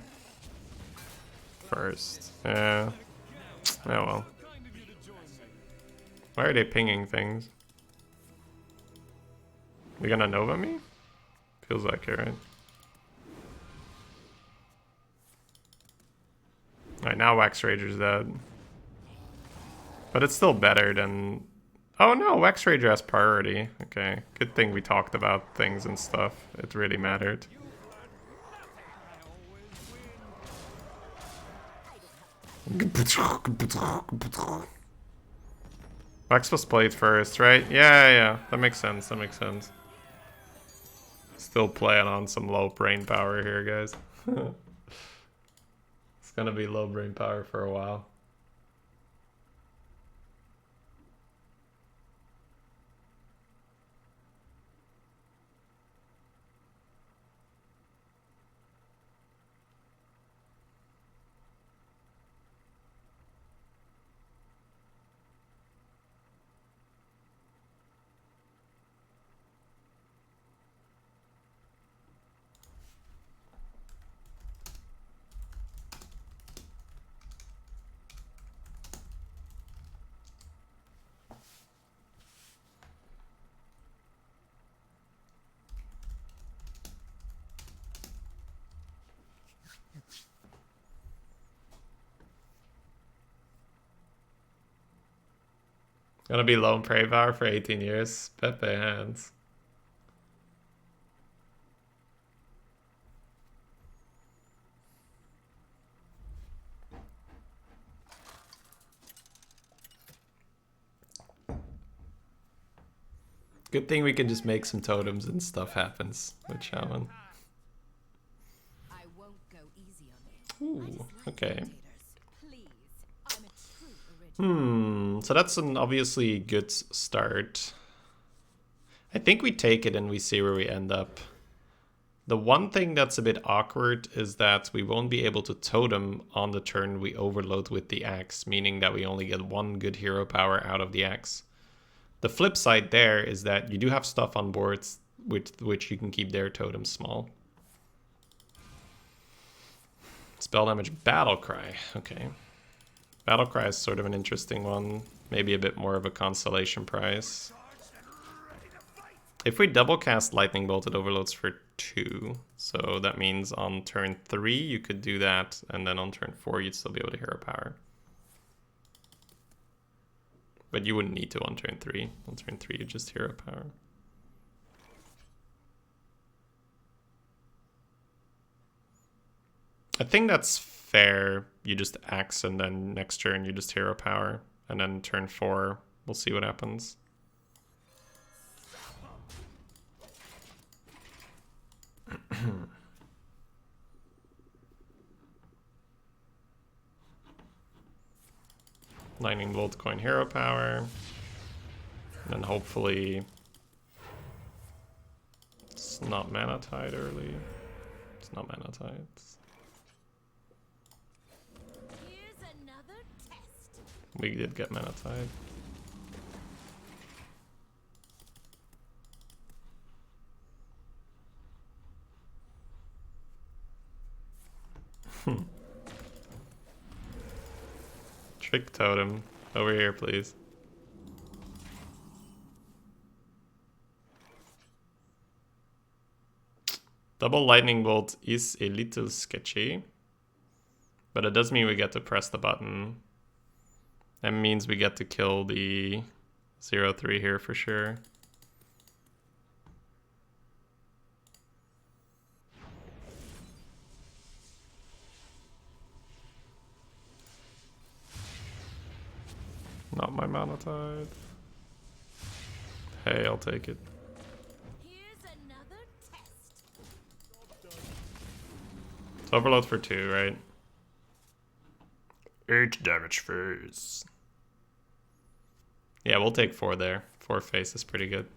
first. Yeah. Oh well. Why are they pinging things? They gonna Nova me? Feels like it, right? Alright, now Wax Rager's dead. But it's still better than... Oh no, Wax Rager has priority. Okay, good thing we talked about things and stuff. It really mattered. Wax was played first, right? Yeah. That makes sense, that makes sense. Still playing on some low brain power here, guys. It's gonna be low brain power for a while. Gonna be low prey power for 18 years. Pepe hands. Good thing we can just make some totems and stuff happens with Shaman. I won't go easy on you. Ooh, okay. Please, I'm a true original. So that's an obviously good start. I think we take it and we see where we end up. The one thing that's a bit awkward is that we won't be able to totem on the turn we overload with the axe, meaning that we only get one good hero power out of the axe. The flip side there is that you do have stuff on boards with which you can keep their totems small. Spell damage Battle Cry. Okay. Battle Cry is sort of an interesting one. Maybe a bit more of a consolation prize. If we double cast Lightning Bolt, it overloads for 2. So that means on turn 3 you could do that, and then on turn 4 you'd still be able to hero power. But you wouldn't need to on turn 3. On turn 3 you just hero power. I think that's fair. You just axe and then next turn you just hero power. And then turn 4 we'll see what happens. Lightning Bolt, coin hero power. And then hopefully it's not Mana Tide early. It's not Mana Tide. Here's another test. We did get Mana Tide. Trick Totem. Over here, please. Double Lightning Bolt is a little sketchy. But it does mean we get to press the button. That means we get to kill the 0-3 here for sure. Not my Mana Tide. Hey, I'll take it. Here's another test. It's overload for 2, right? 8 damage phase. Yeah, we'll take 4 there. 4 face is pretty good.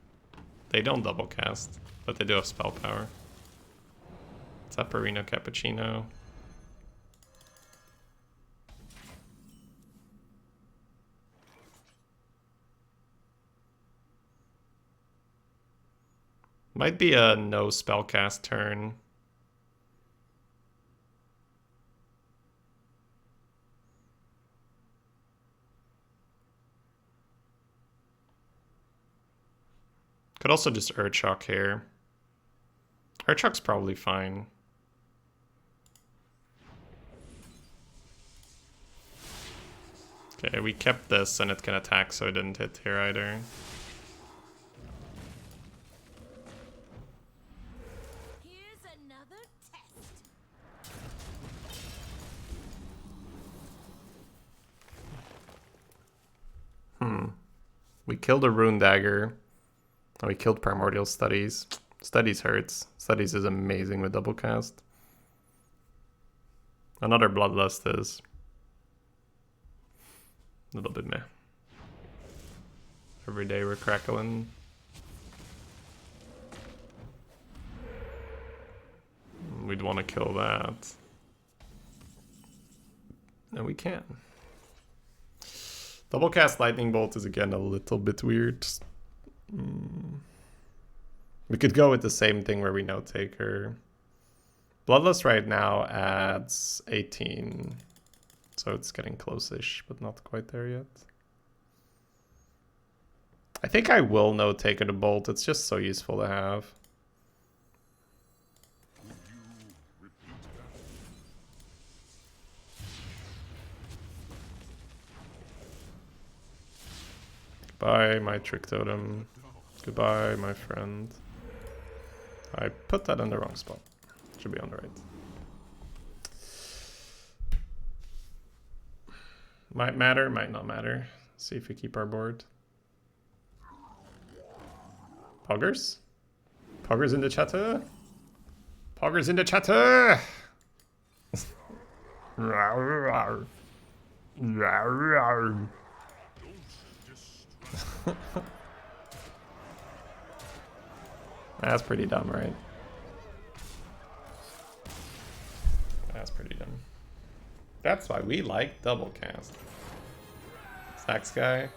They don't double cast, but they do have spell power. Zapparino Cappuccino. Might be a no spellcast turn. Could also just Urchok here. Urchok's probably fine. Okay, we kept this and it can attack, so it didn't hit here either. Here's another test. We killed a Rune Dagger. Oh, we killed Primordial Studies. Studies hurts. Studies is amazing with double cast. Another Bloodlust is a little bit meh. Every day we're crackling. We'd want to kill that. And we can. Double cast Lightning Bolt is again a little bit weird. We could go with the same thing where we no taker. Bloodlust right now adds 18. So it's getting close-ish, but not quite there yet. I think I will no taker the bolt. It's just so useful to have. Goodbye, my trick totem. Goodbye, my friend. I put that in the wrong spot. Should be on the right. Might matter, might not matter. See if we keep our board. Poggers? Poggers in the chatter? Poggers in the chatter! That's pretty dumb, right? That's pretty dumb. That's why we like double cast. Sax guy.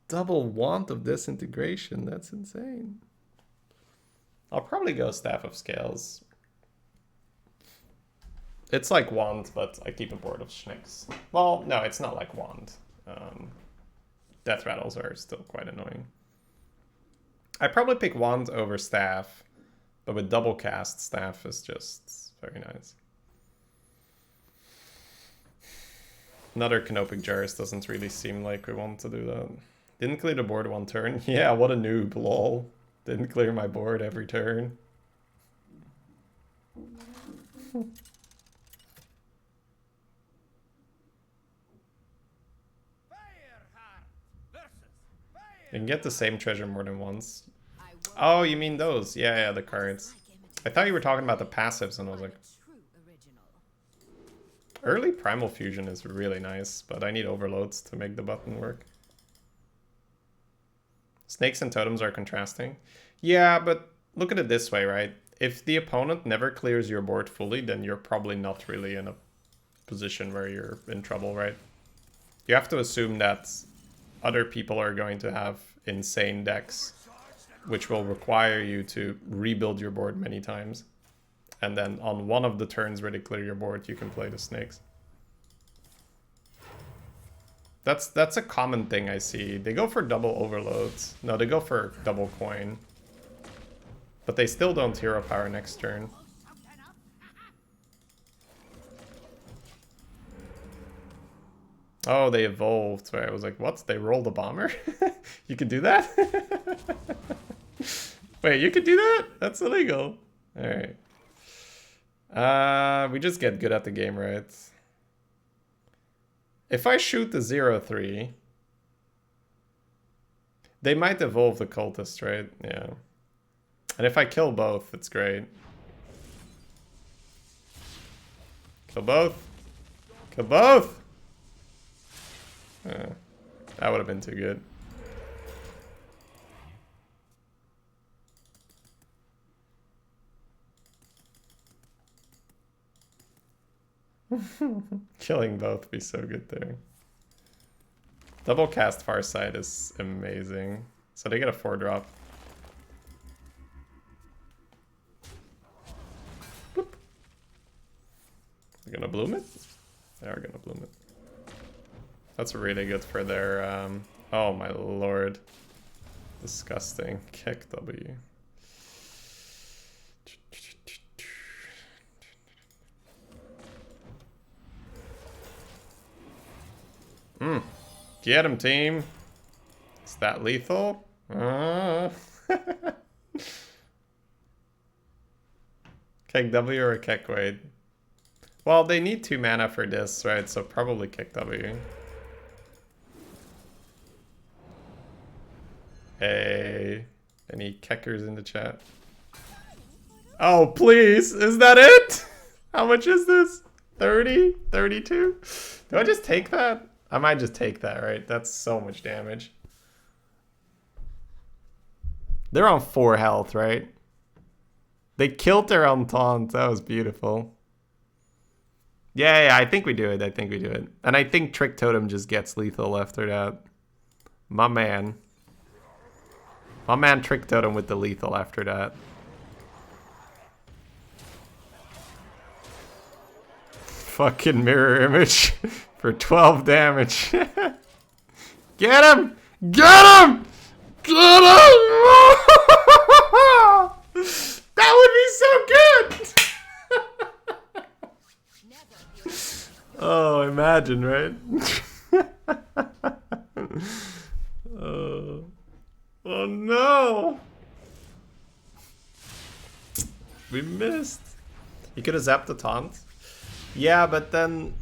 Double want of disintegration. That's insane. I'll probably go Staff of Scales. It's like Wand, but I keep a board of Schnicks. Well, no, it's not like Wand. Death Rattles are still quite annoying. I probably pick Wand over Staff, but with double cast, Staff is just very nice. Another Canopic Jars doesn't really seem like we want to do that. Didn't clear the board one turn. Yeah, what a noob, lol. Didn't clear my board every turn. You can get the same treasure more than once. Oh, you mean those? Yeah, yeah, the cards. I thought you were talking about the passives, and I was like... Early Primal Fusion is really nice, but I need overloads to make the button work. Snakes and totems are contrasting. Yeah, but look at it this way, right? If the opponent never clears your board fully, then you're probably not really in a position where you're in trouble, right? You have to assume that other people are going to have insane decks, which will require you to rebuild your board many times. And then on one of the turns where they clear your board, you can play the snakes. That's a common thing I see. They go for double overloads. No, they go for double coin. But they still don't hero power next turn. Oh, they evolved. So I was like, what? They rolled a bomber? You can do that? Wait, you can do that? That's illegal. Alright. We just get good at the game, right? If I shoot the 0-3, they might evolve the cultist, right? Yeah. And if I kill both, it's great. Kill both. Kill both! That would have been too good. Killing both be so good there. Double cast Farsight is amazing. So they get a 4-drop. Boop. They're gonna bloom it? They are gonna bloom it. That's really good for their oh my lord. Disgusting. Kick W. Get him, team. Is that lethal? Kick W or kick Wade? Well, they need 2 mana for this, right? So probably kick W. Hey, any kickers in the chat? Oh, please. Is that it? How much is this? 30? 32? Do I just take that? I might just take that, right? That's so much damage. They're on 4 health, right? They killed their own taunt. That was beautiful. Yeah, I think we do it. I think we do it. And I think Trick Totem just gets lethal after that. My man. My man Trick Totem with the lethal after that. Fucking mirror image for 12 damage. Get him! Get him! Get him! That would be so good! Oh, imagine, right? Oh no! We missed. You could have zapped the taunt. Yeah, but then...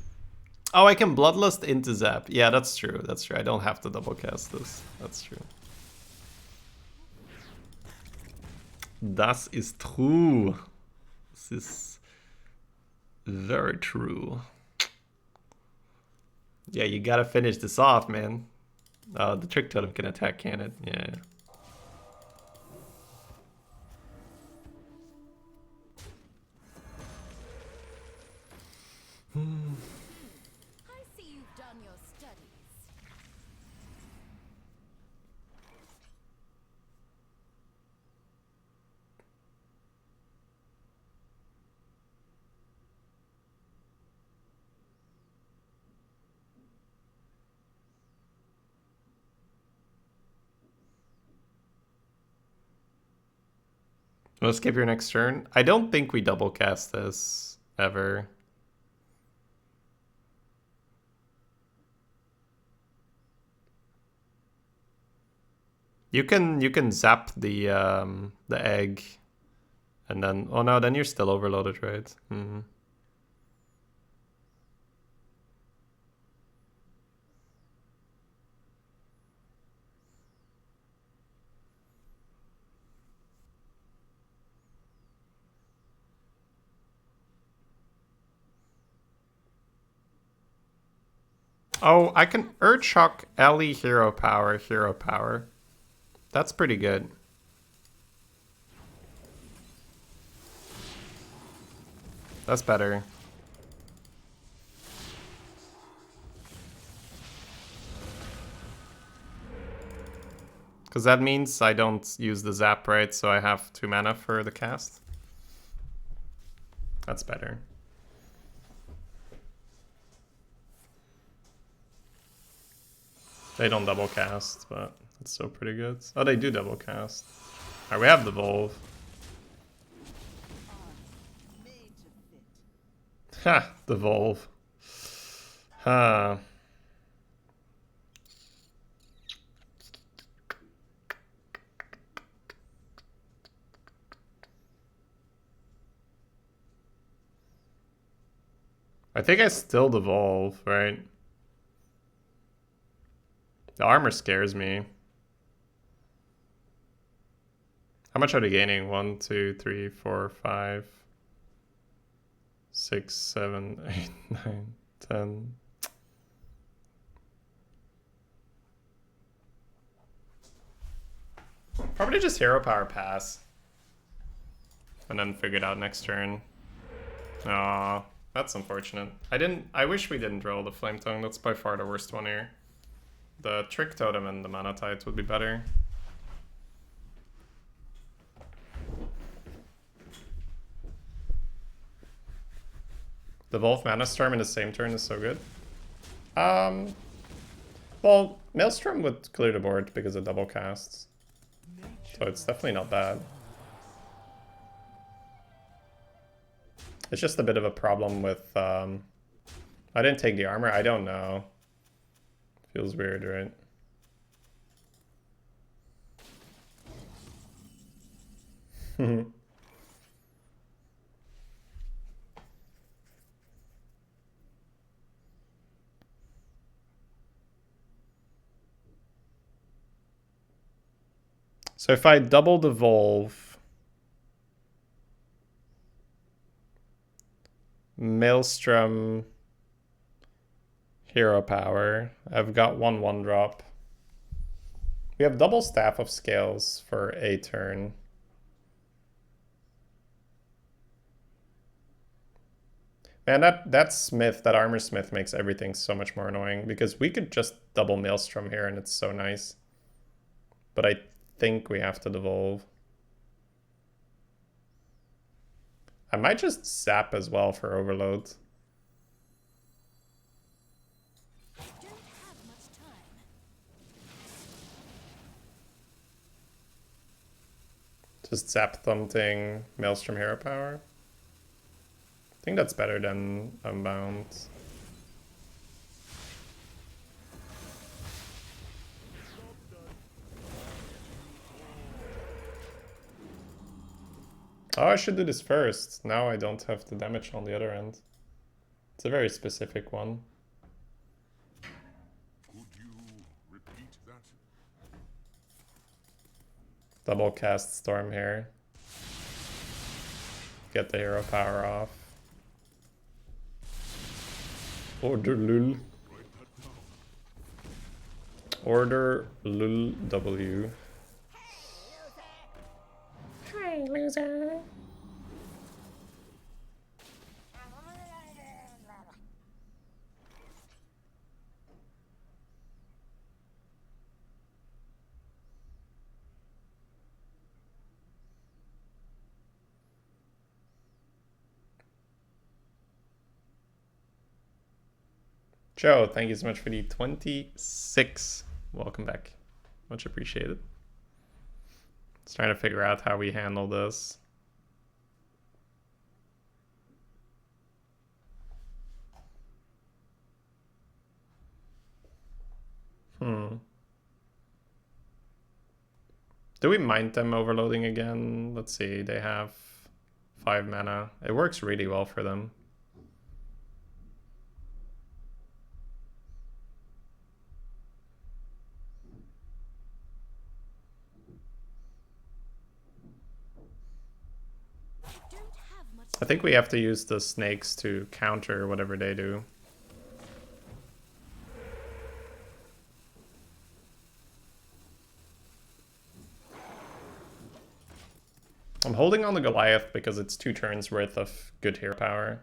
Oh, I can Bloodlust into Zap. Yeah, that's true. That's true. I don't have to double cast this. That's true. Das ist true. This is very true. Yeah, you gotta finish this off, man. The Trick Totem can attack, can it? Yeah. I see you've done your studies. Wanna skip your next turn? I don't think we double cast this ever. You can zap the egg, and then oh no, then you're still overloaded, right? Mm-hmm. Oh, I can Earth Shock Ellie hero power, hero power. That's pretty good. That's better. Because that means I don't use the zap, right? So I have 2 mana for the cast. That's better. They don't double cast, but it's still pretty good. Oh, they do double cast. Alright, we have the Volve. Ha! The Volve. Huh. I think I still devolve, right? The armor scares me. How much are they gaining? 1, 2, 3, 4, 5, 6, 7, 8, 9, 10. Probably just hero power pass. And then figure it out next turn. Aw, that's unfortunate. I wish we didn't roll the Flame Tongue. That's by far the worst one here. The Trick Totem and the Mana Tides would be better. The Wolf Mana Storm in the same turn is so good. Well, Maelstrom would clear the board because it double casts. So it's definitely not bad. It's just a bit of a problem with... I didn't take the armor. I don't know. Feels weird, right? So if I double devolve Maelstrom hero power, I've got 1/1 drop. We have double Staff of Scales for a turn. Man, that Smith, that Armor Smith makes everything so much more annoying because we could just double Maelstrom here and it's so nice. But I think we have to devolve. I might just zap as well for overload. Just zap something, Maelstrom hero power. I think that's better than Unbound. Oh, I should do this first. Now I don't have the damage on the other end. It's a very specific one. Could you repeat that? Double cast Storm here. Get the hero power off. Order Lul. Order Lul W. Hi, loser. Joe, thank you so much for the 26. Welcome back. Much appreciated. Just trying to figure out how we handle this. Do we mind them overloading again? Let's see, they have 5 mana. It works really well for them. I think we have to use the snakes to counter whatever they do. I'm holding on the Goliath because it's 2 turns worth of good hero power.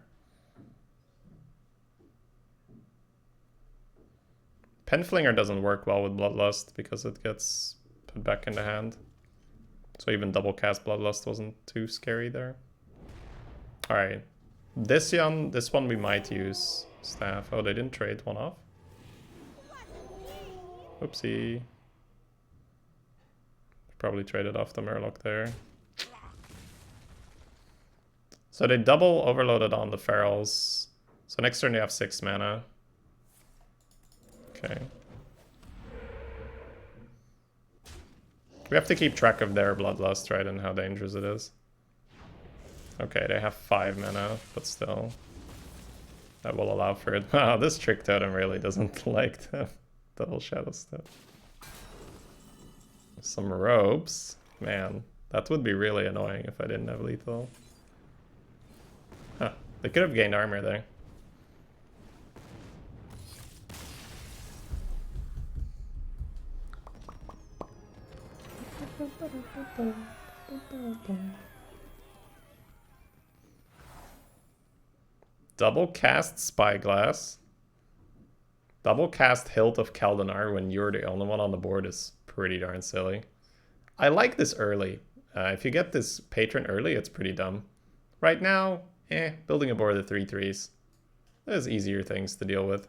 Penflinger doesn't work well with Bloodlust because it gets put back in the hand. So even double cast Bloodlust wasn't too scary there. Alright. This one we might use Staff. Oh, they didn't trade one off? Oopsie. Probably traded off the Murloc there. So they double overloaded on the Ferals. So next turn they have 6 mana. Okay. We have to keep track of their Bloodlust, right, and how dangerous it is. Okay, they have 5 mana, but still. That will allow for it. Wow, this Trick Totem really doesn't like the double Shadow stuff. Some robes. Man, That would be really annoying if I didn't have lethal. Huh. They could have gained armor there. Double cast Spyglass. Double cast Hilt of Kaldanar when you're the only one on the board is pretty darn silly. I like this early. If you get this patron early, it's pretty dumb. Right now, building a board of 3/3s. There's easier things to deal with.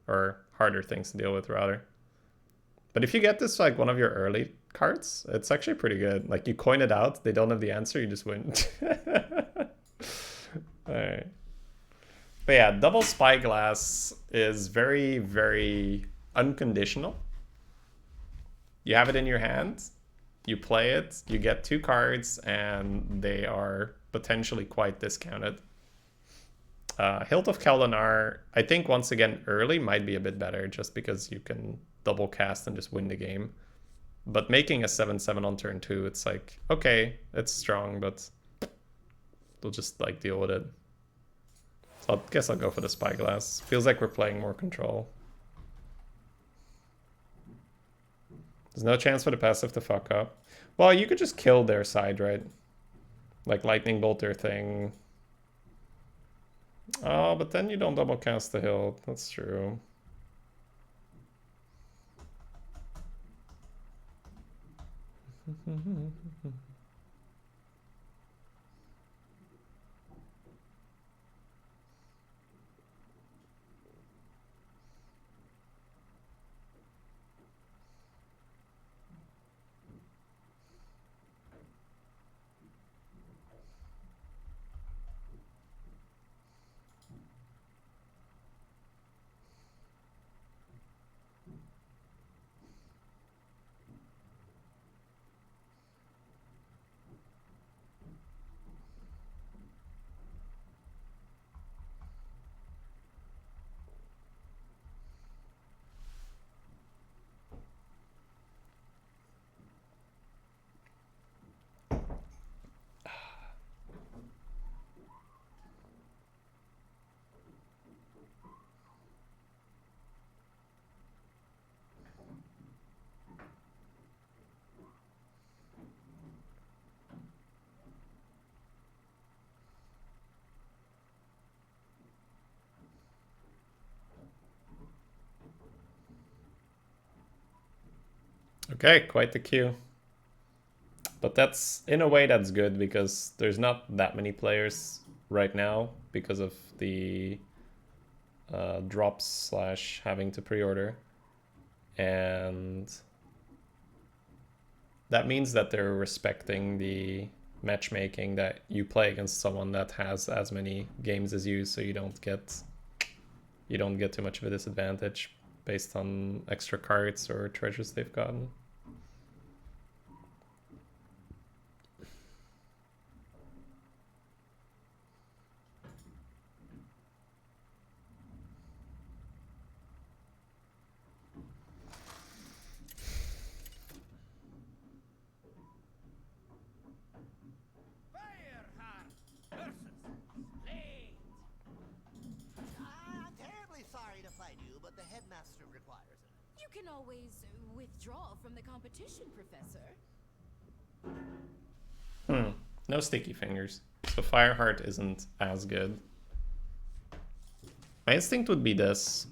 Or harder things to deal with, rather. But if you get this like one of your early cards, it's actually pretty good. Like you coin it out, they don't have the answer, you just win. Alright. But yeah, double Spyglass is very, very unconditional. You have it in your hand, you play it, you get 2 cards, and they are potentially quite discounted. Hilt of Kaldanar, I think once again early might be a bit better just because you can double cast and just win the game. But making a 7/7 on turn 2, it's like, okay, it's strong, but we'll just like deal with it. So I guess I'll go for the Spyglass. Feels like we're playing more control. There's no chance for the passive to fuck up. Well, you could just kill their side, right? Like lightning bolt their thing. Oh, but then you don't double cast the hilt. That's true. Okay, quite the queue. But that's, in a way, that's good because there's not that many players right now because of the drops slash having to pre-order. And that means that they're respecting the matchmaking that you play against someone that has as many games as you, so you don't get too much of a disadvantage based on extra cards or treasures they've gotten. You can always withdraw from the competition, Professor. No sticky fingers. So Fireheart isn't as good. My instinct would be this.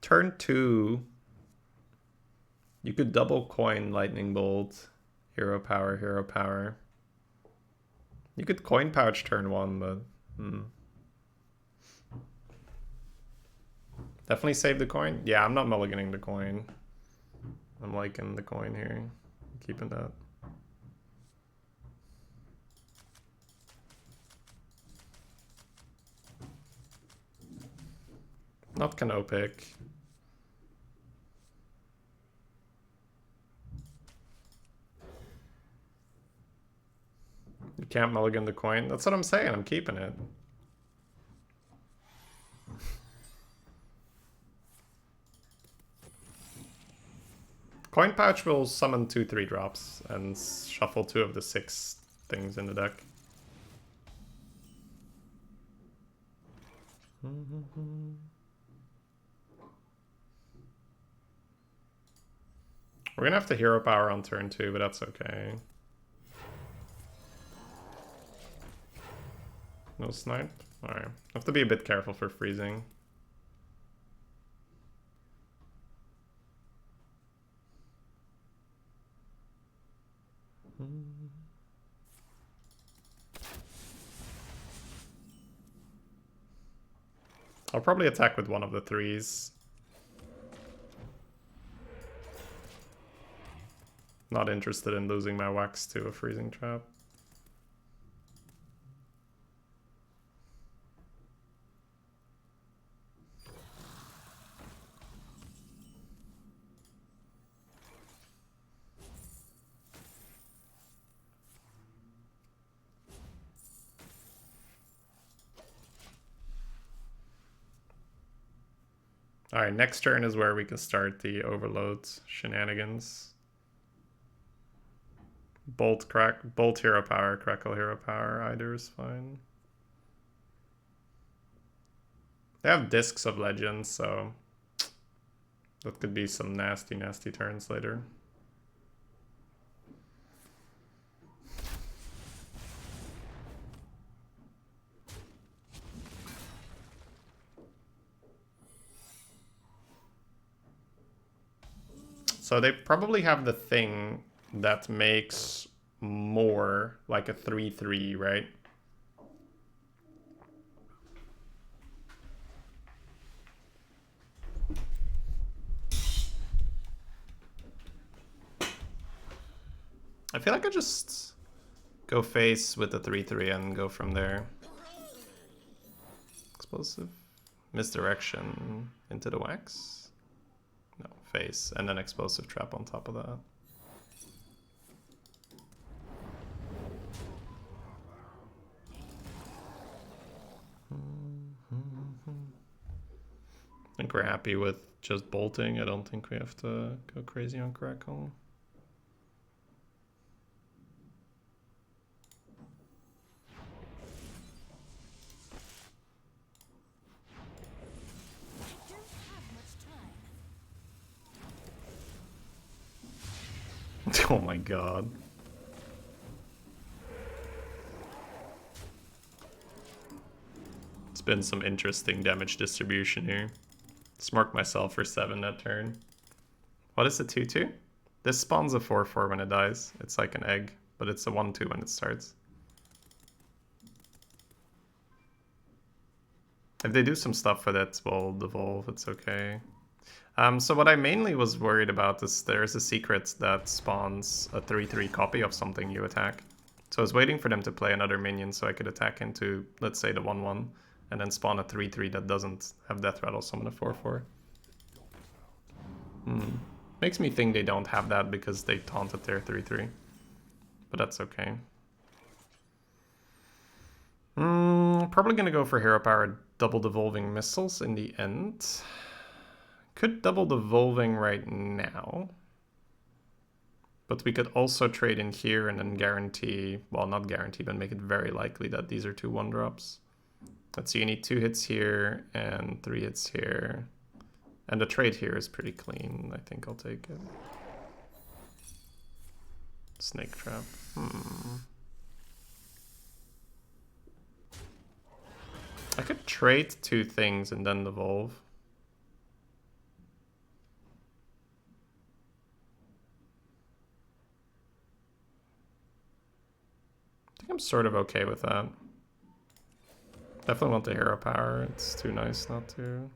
Turn 2. You could double coin Lightning Bolt. Hero power, hero power. You could coin pouch turn 1, but... Definitely save the coin. Yeah, I'm not mulliganing the coin. I'm liking the coin here. Keeping that. Not canopic. You can't mulligan the coin. That's what I'm saying. I'm keeping it. Coin Pouch will summon 2/3 drops and shuffle 2 of the 6 things in the deck. We're gonna have to hero power on turn 2, but that's okay. No snipe? Alright. Have to be a bit careful for freezing. I'll probably attack with one of the 3s. Not interested in losing my wax to a freezing trap. Alright, next turn is where we can start the overload shenanigans. Bolt hero power, crackle hero power, either is fine. They have discs of legends, so that could be some nasty, nasty turns later. So they probably have the thing that makes more like a 3/3, right? I feel like I just go face with the 3/3 and go from there. Explosive. Misdirection into the wax. No, face, and then explosive trap on top of that. I think we're happy with just bolting. I don't think we have to go crazy on crackle. Oh my god. It's been some interesting damage distribution here. Smart myself for 7 that turn. What is the 2/2? This spawns a 4/4 when it dies. It's like an egg, but it's a 1/2 when it starts. If they do some stuff with it, we'll devolve. It's okay. So what I mainly was worried about is there's a secret that spawns a 3/3 copy of something you attack. So I was waiting for them to play another minion so I could attack into, let's say, the 1/1, and then spawn a 3/3 that doesn't have Death Rattle, summon a 4/4. Makes me think they don't have that because they taunted their 3/3. But that's okay. Probably gonna go for hero power double devolving missiles in the end. Could double devolving right now. But we could also trade in here and then guarantee, well, not guarantee, but make it very likely that these are 2 1-drops. Let's see, you need 2 hits here and 3 hits here. And the trade here is pretty clean. I think I'll take it. Snake trap. I could trade 2 things and then devolve. I think I'm sort of okay with that. Definitely want the hero power. It's too nice not to.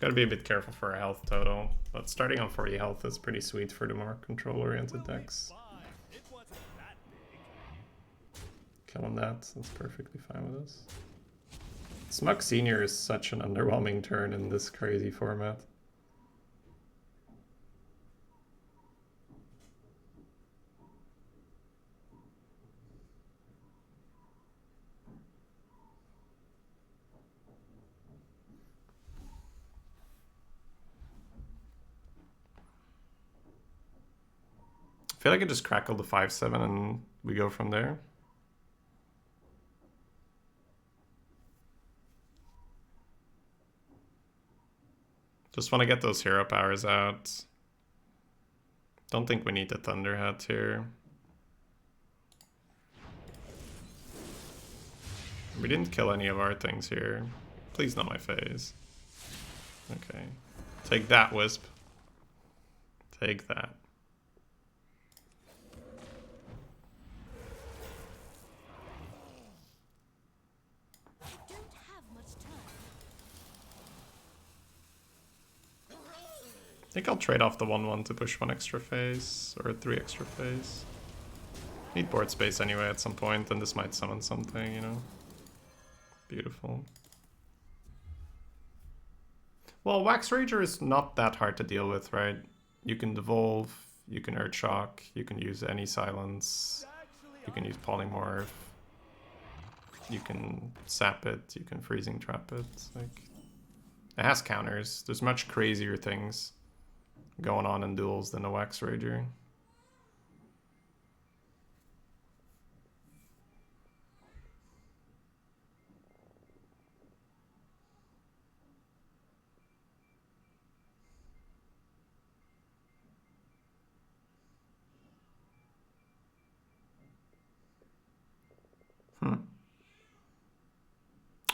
Gotta be a bit careful for our health total, but starting on 40 health is pretty sweet for the more control-oriented decks. Killing that, that's perfectly fine with us. Smug Senior is such an underwhelming turn in this crazy format. I feel like I just crackled the 5-7 and we go from there. Just want to get those hero powers out. Don't think we need the Thunder Hat here. We didn't kill any of our things here. Please not my phase. Okay. Take that, Wisp. Take that. I think I'll trade off the 1-1 to push 1 extra phase, or 3 extra phase. Need board space anyway at some point, and this might summon something, you know? Beautiful. Well, Wax Rager is not that hard to deal with, right? You can devolve, you can Earthshock, you can use any silence, you can use Polymorph, you can sap it, you can freezing trap it. Like, it has counters. There's much crazier things going on in duels than a Wax Rager.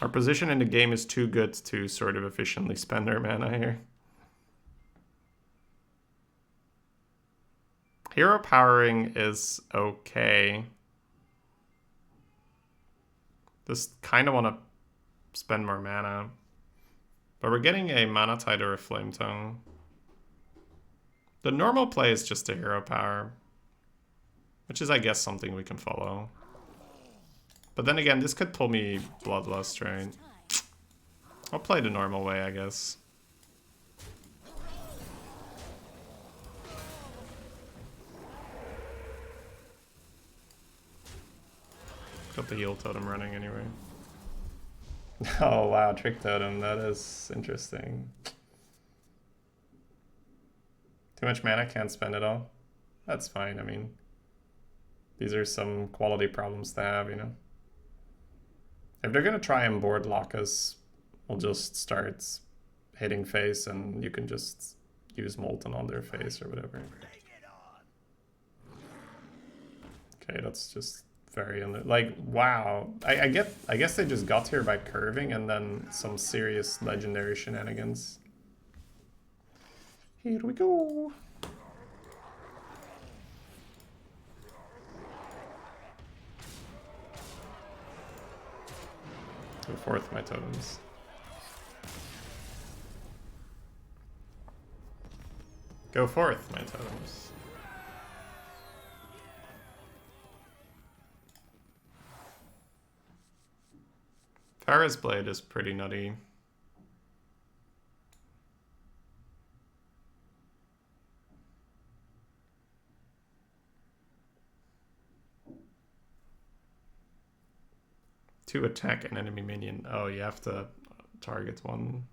Our position in the game is too good to sort of efficiently spend our mana here. Hero powering is okay. Just kind of want to spend more mana. But we're getting a Mana Tide or a Flame Tongue. The normal play is just a hero power, which is, I guess, something we can follow. But then again, this could pull me Bloodlust, right? I'll play the normal way, I guess. Got the heal totem running anyway. Oh wow, Trick Totem, that is interesting. Too much mana, can't spend it all. That's fine, I mean, these are some quality problems to have, you know? If they're gonna try and board lock us, we'll just start hitting face and you can just use Molten on their face or whatever. Okay, that's just very like, wow. I guess they just got here by curving and then some serious legendary shenanigans. Here we go. Go forth, my totems. Go forth, my totems. Farah's Blade is pretty nutty. To attack an enemy minion. Oh, you have to target one.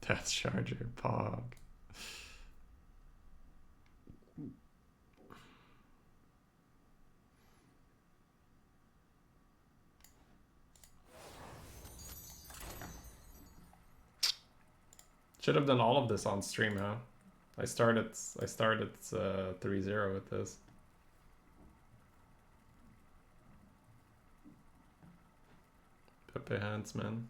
Death Charger, Pog. Should have done all of this on stream, huh? I started 3-0 with this. Pepe hands, man.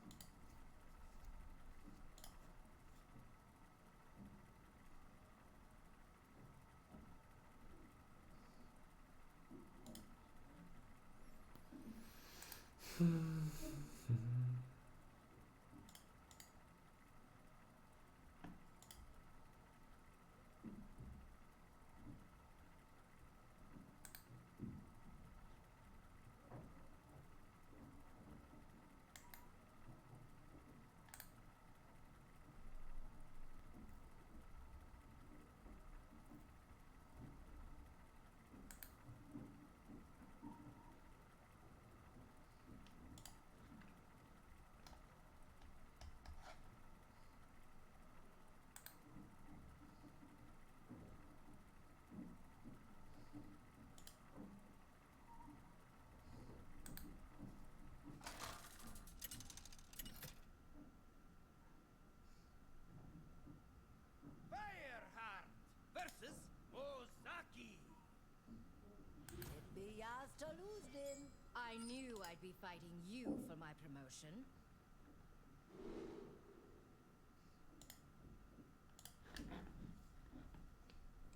I knew I'd be fighting you for my promotion.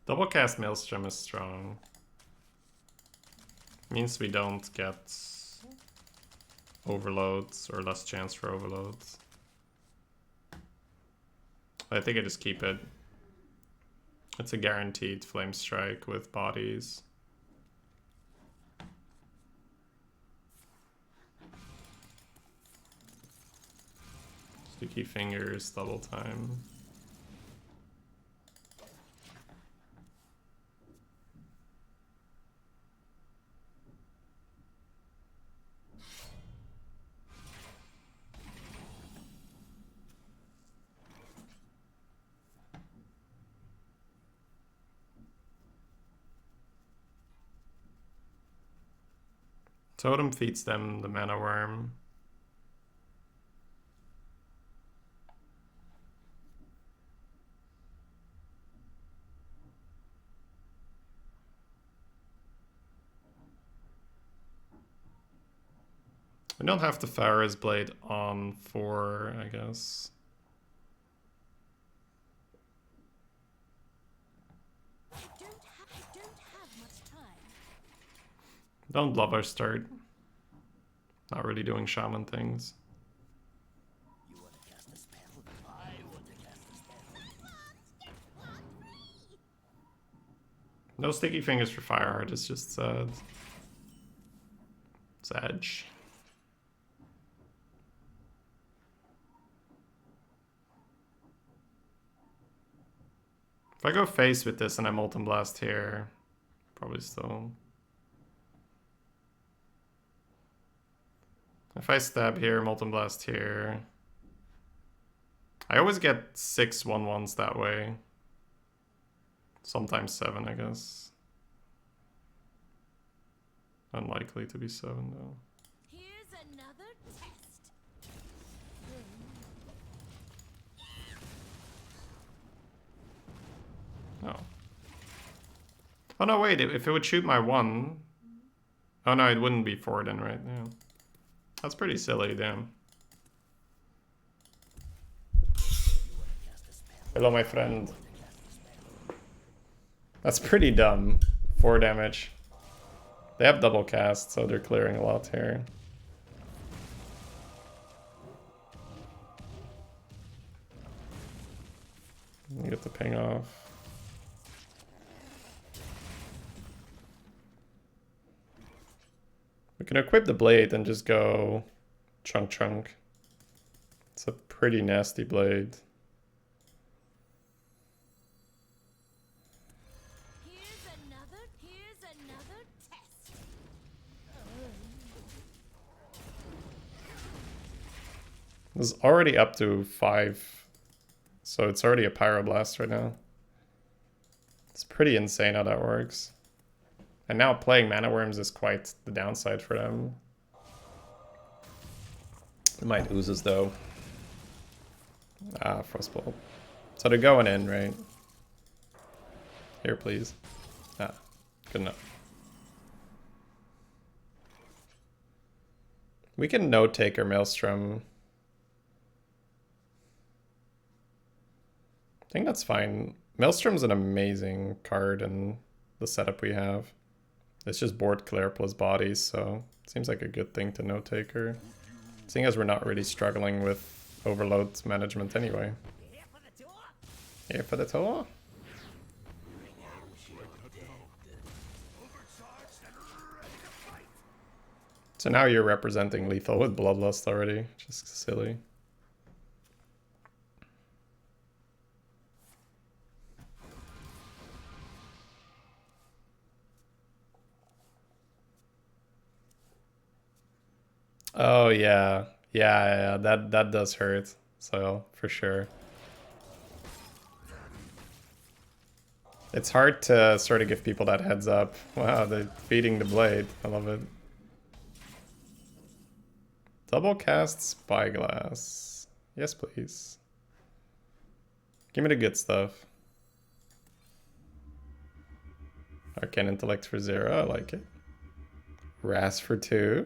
Double cast Maelstrom is strong. Means we don't get overloads or less chance for overloads. I think I just keep it. It's a guaranteed flame strike with bodies. Sticky fingers, double time. Totem feeds them the mana worm. I don't have the Pharaoh's Blade on for, I guess. I don't have much time. Don't love our start. Not really doing shaman things. You want to cast a spell? I want to cast a spell. No sticky fingers for Fireheart, it's just sad. It's edge. If I go face with this and I Molten Blast here, probably still. If I stab here, Molten Blast here. I always get 6 1/1s that way. Sometimes 7, I guess. Unlikely to be 7 though. Here's another test. Oh. Oh no, wait, if it would shoot my 1. Oh no, it wouldn't be 4 then, right? Yeah. That's pretty silly, damn. Hello, my friend. That's pretty dumb. 4 damage. They have double cast, so they're clearing a lot here. Get the ping off. We can equip the blade and just go chunk chunk. It's a pretty nasty blade. Here's another test. It's already up to 5, so it's already a Pyroblast right now. It's pretty insane how that works. And now playing Mana Worms is quite the downside for them. It might oozes though. Ah, Frostbolt. So they're going in, right? Here, please. Ah, good enough. We can no-take our Maelstrom. I think that's fine. Maelstrom's an amazing card in the setup we have. It's just board clear plus bodies, so it seems like a good thing to no-take her. Seeing as we're not really struggling with overload management anyway. Here for the tour. So now you're representing lethal with Bloodlust already, just silly. Oh yeah, that does hurt. So for sure, it's hard to sort of give people that heads up. Wow, they're feeding the blade. I love it. Double cast Spyglass. Yes, please. Give me the good stuff. Arcane Intellect for 0. I like it. Ras for 2.